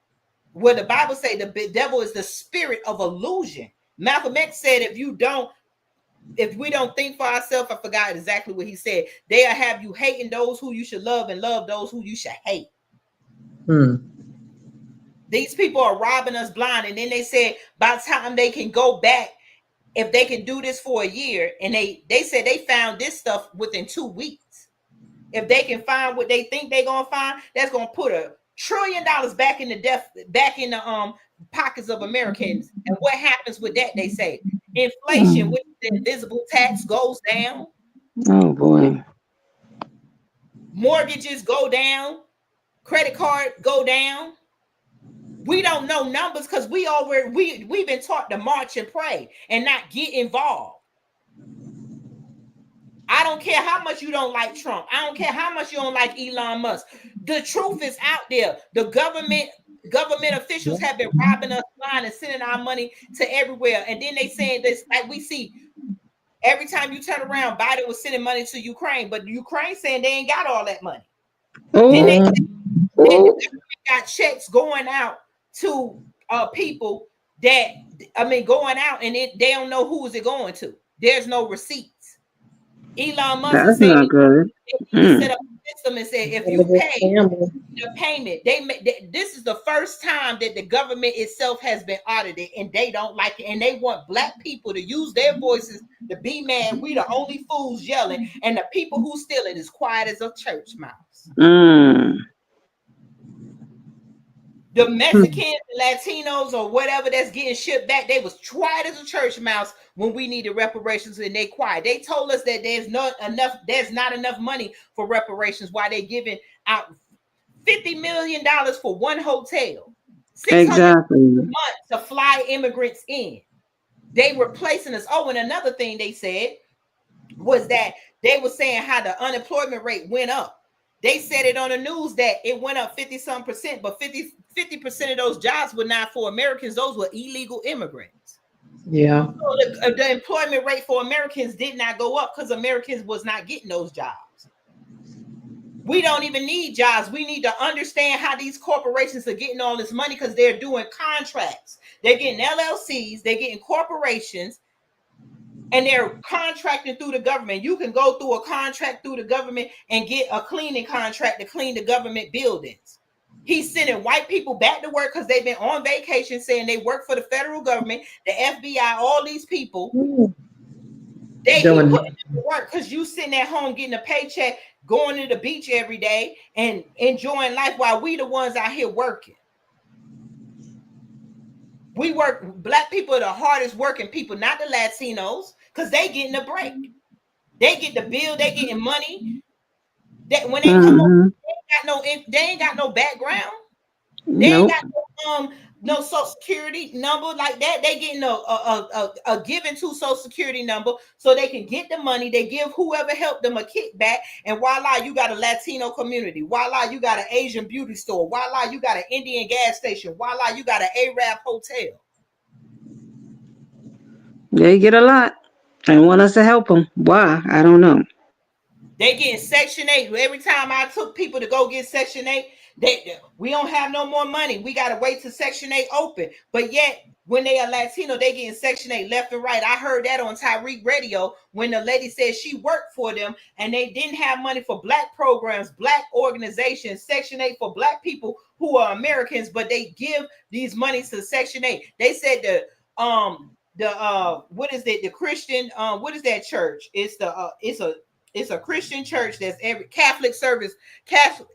Well, the Bible say the devil is the spirit of illusion. Malcolm X said, if we don't think for ourselves, I forgot exactly what he said. They'll have you hating those who you should love and love those who you should hate. These people are robbing us blind. And then they said by the time they can go back, if they can do this for a year, and they said they found this stuff within 2 weeks. If they can find what they think they're going to find, that's going to put $1 trillion back in the pockets of Americans. And what happens with that? They say inflation, which is the invisible tax, goes down. Oh boy. Mortgages go down. Credit card go down. We don't know numbers because we've been taught to march and pray and not get involved. I don't care how much you don't like Trump. I don't care how much you don't like Elon Musk. The truth is out there. The government officials have been robbing us blind and sending our money to everywhere. And then they saying this, like we see every time you turn around, Biden was sending money to Ukraine, but Ukraine saying they ain't got all that money. Then the government got checks going out to people that, going out and they don't know who is it going to. There's no receipts. Elon Musk That's said not good. he set up a system and said if you pay the payment, this is the first time that the government itself has been audited and they don't like it, and they want black people to use their voices to be mad. We the only fools yelling, and the people who stealing is quiet as a church mouse. The Mexicans, Latinos, or whatever that's getting shipped back, they was quiet as a church mouse when we needed reparations, and they quiet. They told us that there's not enough money for reparations. Why they giving out $50 million for one hotel, $600 a month to fly immigrants in. They replacing us. Oh, and another thing they said was that they were saying how the unemployment rate went up. They said it on the news that it went up 50-some%, but 50% of those jobs were not for Americans. Those were illegal immigrants. Yeah. So the employment rate for Americans did not go up because Americans was not getting those jobs. We don't even need jobs. We need to understand how these corporations are getting all this money because they're doing contracts. They're getting LLCs, they're getting corporations, and they're contracting through the government. You can go through a contract through the government and get a cleaning contract to clean the government buildings. He's sending white people back to work because they've been on vacation saying they work for the federal government, the FBI, all these people. They keep putting them to work because you sitting at home getting a paycheck, going to the beach every day and enjoying life while we the ones out here working. We work, black people are the hardest working people, not the Latinos, because they getting a break. They get the bill, they getting money. That when they come on, they ain't got no background. They ain't got no social security number like that. They getting a given to social security number so they can get the money. They give whoever helped them a kickback, and voila, you got a Latino community. Voila, you got an Asian beauty store. Voila, you got an Indian gas station. Voila, you got an Arab hotel. They get a lot and want us to help them. Why? I don't know. They getting Section 8. Every time I took people to go get Section 8, we don't have no more money. We got to wait till Section 8 open. But yet, when they are Latino, they getting Section 8 left and right. I heard that on Tyreek Radio when the lady said she worked for them and they didn't have money for black programs, black organizations, Section 8 for black people who are Americans, but they give these monies to Section 8. They said what is it? The Christian, what is that church? It's a Christian church that's every Catholic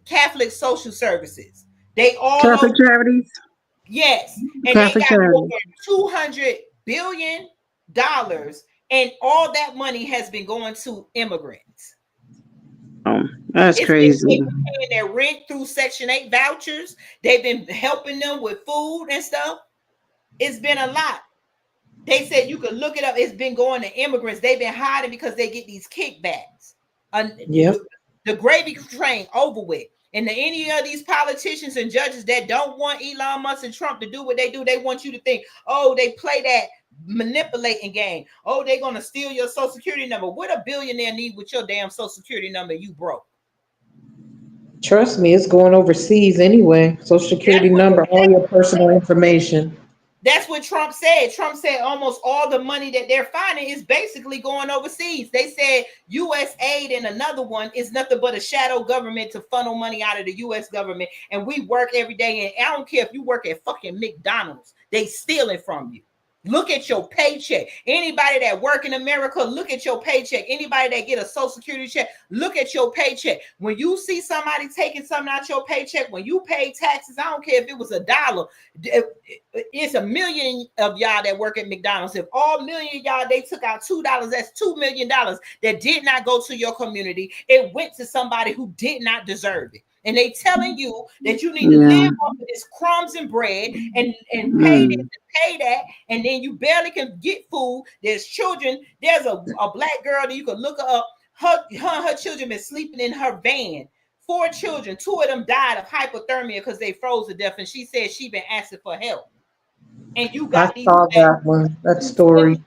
Catholic social services. They all Catholic charities. Yes, and Catholic they got charities. over $200 billion, and all that money has been going to immigrants. Oh, that's crazy. They've been paying their rent through Section 8 vouchers. They've been helping them with food and stuff. It's been a lot. They said you could look it up. It's been going to immigrants. They've been hiding because they get these kickbacks. The gravy train over with. And any of these politicians and judges that don't want Elon Musk and Trump to do what they do, they want you to think, oh, they play that manipulating game. Oh, they're going to steal your social security number. What a billionaire need with your damn social security number? You broke. Trust me, it's going overseas anyway. Social security number, all your personal information. That's what Trump said. Trump said almost all the money that they're finding is basically going overseas. They said U.S. aid and another one is nothing but a shadow government to funnel money out of the U.S. government. And we work every day. And I don't care if you work at fucking McDonald's. They stealing from you. Look at your paycheck. Anybody that work in America, look at your paycheck. Anybody that get a Social Security check, look at your paycheck. When you see somebody taking something out your paycheck, when you pay taxes, I don't care if it was $1. It's a million of y'all that work at McDonald's. If all million of y'all, they took out $2, that's $2 million that did not go to your community. It went to somebody who did not deserve it. And they telling you that you need to live off of this crumbs and bread and pay this and pay that, and then you barely can get food. There's children. There's a black girl that you can look her up. Her children been sleeping in her van. 4 children. 2 of them died of hypothermia because they froze to death, and she said she been asking for help. And you got I saw that one, that story.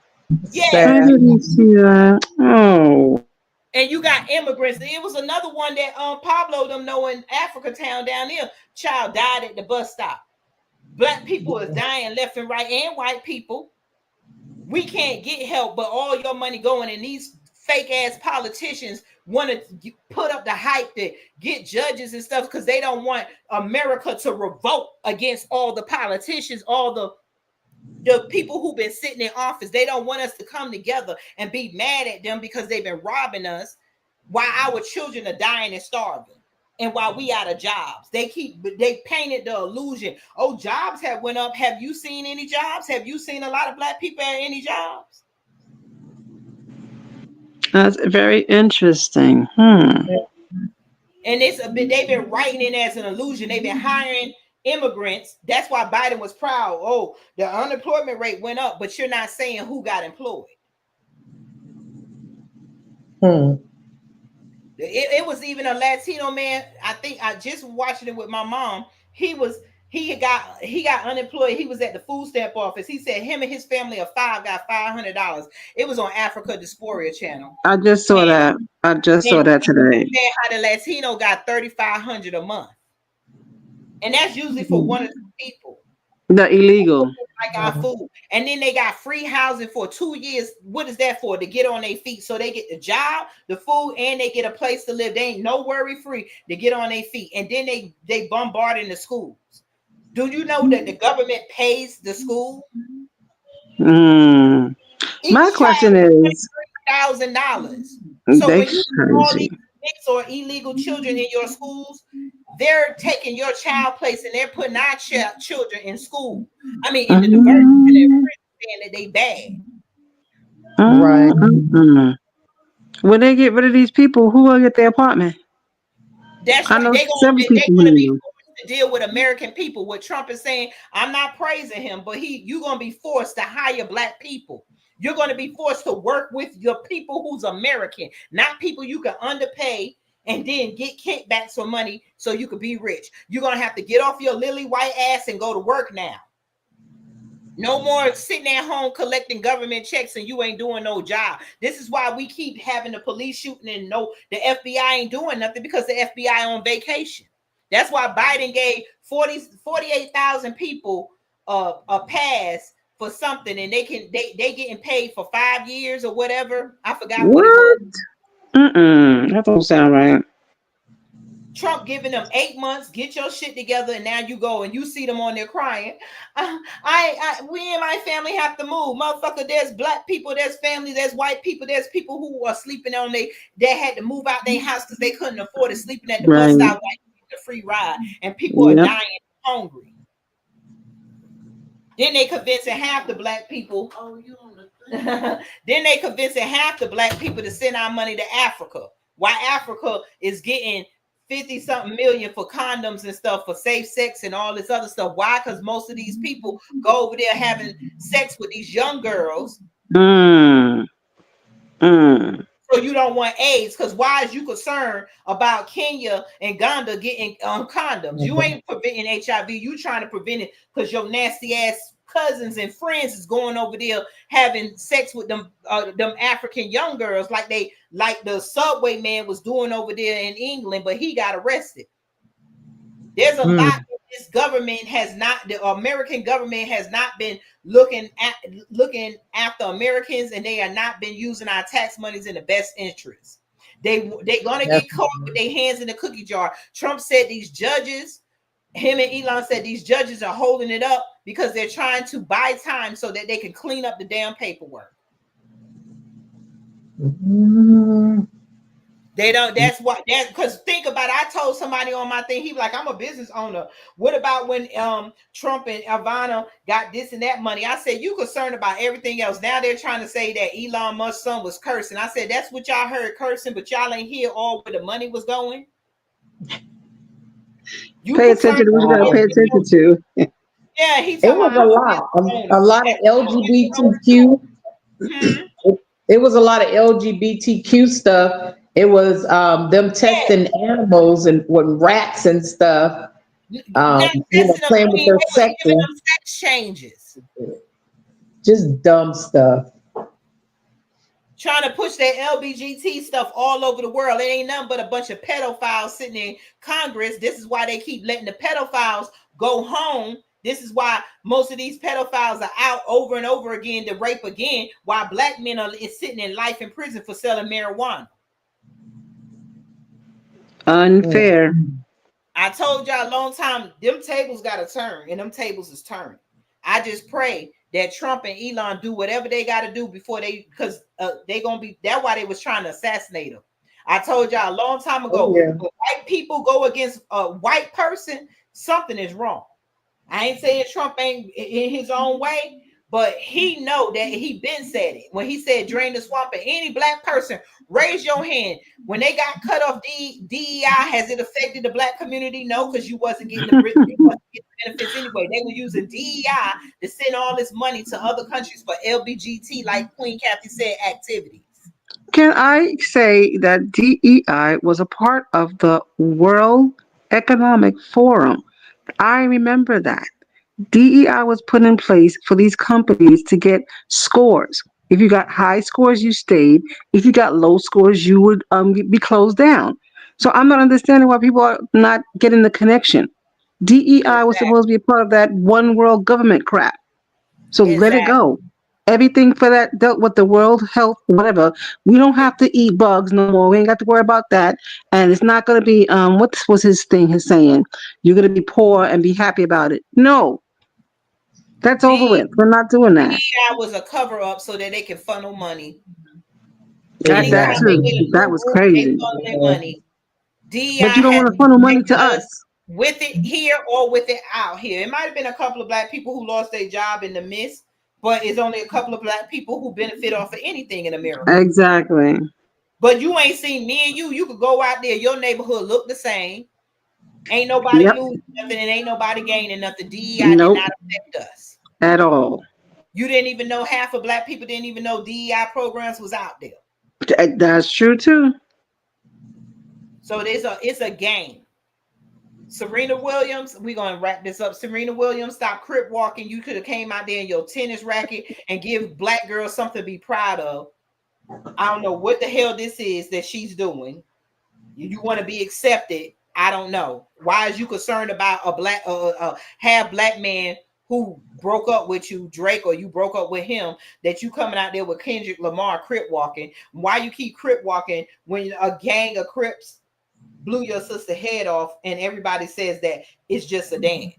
Yeah. I didn't see that. Oh. And you got immigrants. It was another one that Pablo them know in Africa town down there. Child died at the bus stop. Black people is dying left and right, and white people. We can't get help, but all your money going, and these fake ass politicians want to put up the hype to get judges and stuff because they don't want America to revolt against all the politicians, all the people who've been sitting in office. They don't want us to come together and be mad at them because they've been robbing us while our children are dying and starving, and while we out of jobs. They painted the illusion. Oh, jobs have went up. Have you seen any jobs? Have you seen a lot of black people at any jobs? That's very interesting. And they've been writing it as an illusion. They've been hiring immigrants. That's why Biden was proud. Oh, the unemployment rate went up, but you're not saying who got employed. It was even a Latino man. I think I just watching it with my mom. He got unemployed. He was at the food stamp office. He said him and his family of 5 got $500. It was on Africa Dysphoria channel. I just saw that. I just saw that today. How the Latino got $3,500 a month, and that's usually for 1 or 2 people. The illegal. Like our food. And then they got free housing for 2 years. What is that for? To get on their feet. So they get the job, the food, and they get a place to live. They ain't no worry free to get on their feet. And then they bombarding the schools. Do you know that the government pays the school? My question is $1,000. So when you have all these mixed or illegal children in your schools, they're taking your child place and they're putting our children in school. I mean, in the diversion, and saying that they bad. Right. When they get rid of these people, who will get their apartment? That's I right. know They're seven going to people be who- forced to deal with American people. What Trump is saying, I'm not praising him, but you're going to be forced to hire black people. You're going to be forced to work with your people who's American, not people you can underpay and then get kickbacks for money so you could be rich. You're going to have to get off your lily white ass and go to work now. No more sitting at home collecting government checks and you ain't doing no job. This is why we keep having the police shooting and the FBI ain't doing nothing, because the FBI on vacation. That's why Biden gave 48,000 people a pass for something, and they getting paid for 5 years or whatever. I forgot what it was. That don't sound right. Trump giving them 8 months, get your shit together, and now you go and you see them on there crying. We and my family have to move, motherfucker. There's black people, there's families, there's white people, there's people who are sleeping on they had to move out their house because they couldn't afford it, sleeping at the bus stop, like the free ride, and people are dying hungry. Then they convincing half the black people. Then they convincing half the black people to send our money to Africa. While Africa is getting 50-something million for condoms and stuff, for safe sex and all this other stuff. Why? Because most of these people go over there having sex with these young girls. So you don't want AIDS, because why is you concerned about Kenya and Uganda getting condoms? You ain't preventing HIV. You trying to prevent it because your nasty ass cousins and friends is going over there having sex with them African young girls, like the subway man was doing over there in England, but he got arrested. There's a lot that this government has not, the American government has not been looking after Americans, and they have not been using our tax monies in the best interest. They're gonna get caught with their hands in the cookie jar. Trump said these judges him and Elon said these judges are holding it up because they're trying to buy time so that they can clean up the damn paperwork. They don't, that's what, that's because think about it. I told somebody on my thing, he was like, I'm a business owner. What about when Trump and Ivana got this and that money? I said, you concerned about everything else. Now they're trying to say that Elon Musk's son was cursing. I said, that's what y'all heard, cursing, but y'all ain't hear all where the money was going. You pay attention to what you gotta pay attention to. Yeah, he it was a lot of LGBTQ. It was a lot of LGBTQ stuff. It was them testing animals and with rats and stuff. Playing with their sex. Giving them sex changes. Just dumb stuff. Trying to push that LGBT stuff all over the world. It ain't nothing but a bunch of pedophiles sitting in Congress. This is why they keep letting the pedophiles go home. This is why most of these pedophiles are out over and over again to rape again, while black men are sitting in life in prison for selling marijuana. Unfair. I told y'all a long time, them tables got to turn, and them tables is turning. I just pray that Trump and Elon do whatever they got to do before they, because they gonna be. That's why they was trying to assassinate him. I told y'all a long time ago, when white people go against a white person, something is wrong. I ain't saying Trump ain't in his own way, but he know that he been said it. When he said drain the swamp, and any black person, raise your hand. When they got cut off DEI, has it affected the black community? No, because you wasn't getting the benefits anyway. They were using DEI to send all this money to other countries for LBGT, like Queen Kathy said, activities. Can I say that DEI was a part of the World Economic Forum? I remember that. DEI was put in place for these companies to get scores. If you got high scores, you stayed. If you got low scores, you would be closed down. So I'm not understanding why people are not getting the connection. DEI was supposed to be a part of that one world government crap. So let it go. Everything for that dealt with the World Health, whatever. We don't have to eat bugs no more. We ain't got to worry about that. And it's not going to be, what was his thing, his saying? You're going to be poor and be happy about it. No. That's over with. We're not doing that. DEI was a cover up so that they can funnel money. Got that too. That was crazy. Money. DEI but you don't want to funnel money to us. With it here or with it out here. It might have been a couple of black people who lost their job in the midst, but it's only a couple of black people who benefit off of anything in America. Exactly. But you ain't seen me and you. You could go out there. Your neighborhood look the same. Ain't nobody losing nothing and ain't nobody gaining nothing. DEI did not affect us. At all. You didn't even know, half of black people didn't even know DEI programs was out there. That's true too. So it's a game. Serena Williams, we're going to wrap this up. Serena Williams, stop crip walking. You could have came out there in your tennis racket and give black girls something to be proud of. I don't know what the hell this is that she's doing. You want to be accepted. I don't know. Why is you concerned about a black half black man who broke up with you, Drake, or you broke up with him, that you coming out there with Kendrick Lamar crip walking? Why you keep crip walking when a gang of Crips blew your sister head off and everybody says that it's just a dance?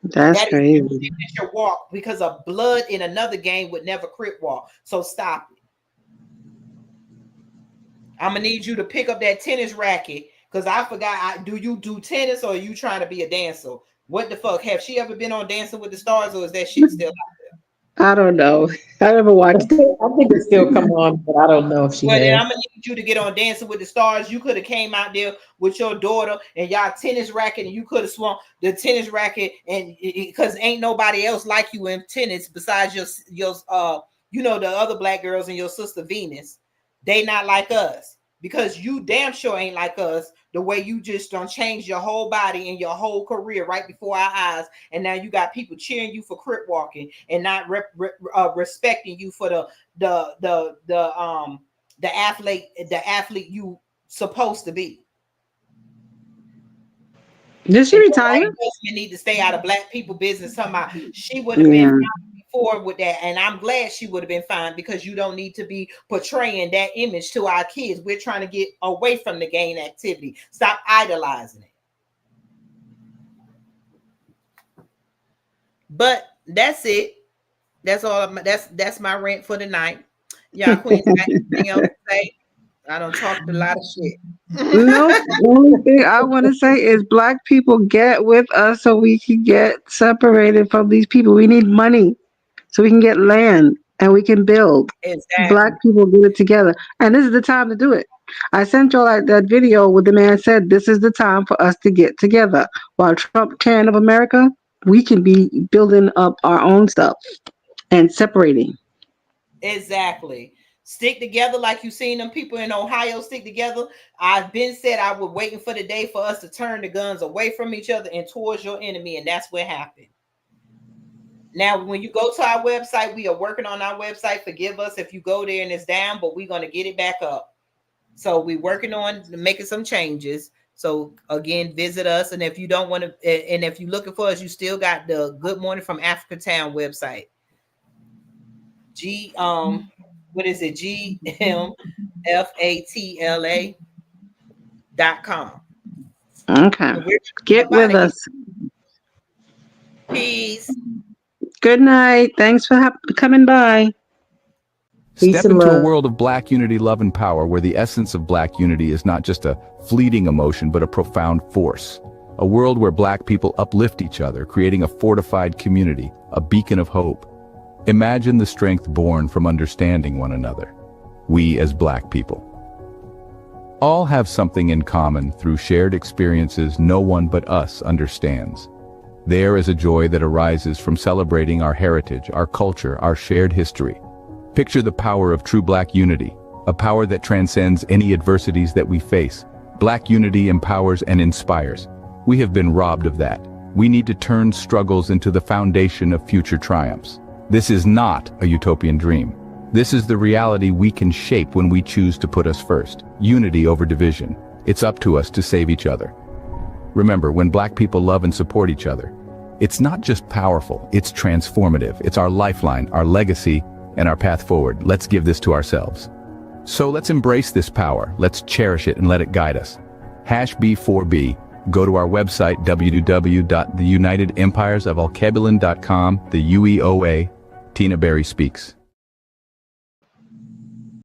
That's crazy. It's your walk because of blood in another gang would never crip walk. So stop it. I'm gonna need you to pick up that tennis racket because I forgot. Do you do tennis or are you trying to be a dancer? What the fuck? Have she ever been on Dancing with the Stars or is that shit still out there? I don't know. I never watched it. I think it's still come on, but I don't know if she has. Then I'm gonna need you to get on Dancing with the Stars. You could have came out there with your daughter and y'all tennis racket, and you could have swung the tennis racket, and because ain't nobody else like you in tennis besides your the other black girls and your sister Venus. They not like us because you damn sure ain't like us. The way you just don't change your whole body and your whole career right before our eyes, and now you got people cheering you for crip walking and not respecting you for the athlete you supposed to be. Did she retire? You need to stay out of black people business. Somehow she would have been fine with that, and I'm glad she would have been fine because you don't need to be portraying that image to our kids. We're trying to get away from the gang activity. Stop idolizing it. But that's it. That's all. That's my rant for tonight. Y'all queens got anything else to say? I don't talk a lot of shit. No, the only thing I want to say is black people get with us so we can get separated from these people. We need money so we can get land and we can build. Exactly. Black people get it together. And this is the time to do it. I sent y'all that video where the man said, this is the time for us to get together. While Trump tearing up America, we can be building up our own stuff and separating. Exactly. Stick together like you seen them people in Ohio stick together. I've been said I was waiting for the day for us to turn the guns away from each other and towards your enemy, and that's what happened. Now, when you go to our website, we are working on our website. Forgive us if you go there and it's down, but we're going to get it back up. So we're working on making some changes. So again, visit us. And if you don't want to, and if you're looking for us, you still got the Good Morning from Africa Town website. What is it? GMFATLA.com. Okay. Get with us. Peace. Good night. Thanks for coming by. Step into a world of Black unity, love, and power, where the essence of Black unity is not just a fleeting emotion, but a profound force. A world where Black people uplift each other, creating a fortified community, a beacon of hope. Imagine the strength born from understanding one another. We as Black people all have something in common through shared experiences no one but us understands. There is a joy that arises from celebrating our heritage, our culture, our shared history. Picture the power of true Black unity, a power that transcends any adversities that we face. Black unity empowers and inspires. We have been robbed of that. We need to turn struggles into the foundation of future triumphs. This is not a utopian dream. This is the reality we can shape when we choose to put us first. Unity over division. It's up to us to save each other. Remember, when Black people love and support each other, it's not just powerful, it's transformative. It's our lifeline, our legacy, and our path forward. Let's give this to ourselves. So let's embrace this power. Let's cherish it and let it guide us. #B4B. Go to our website, www.theunitedempiresofalkebulan.com. The UEOA. Tina Berry speaks.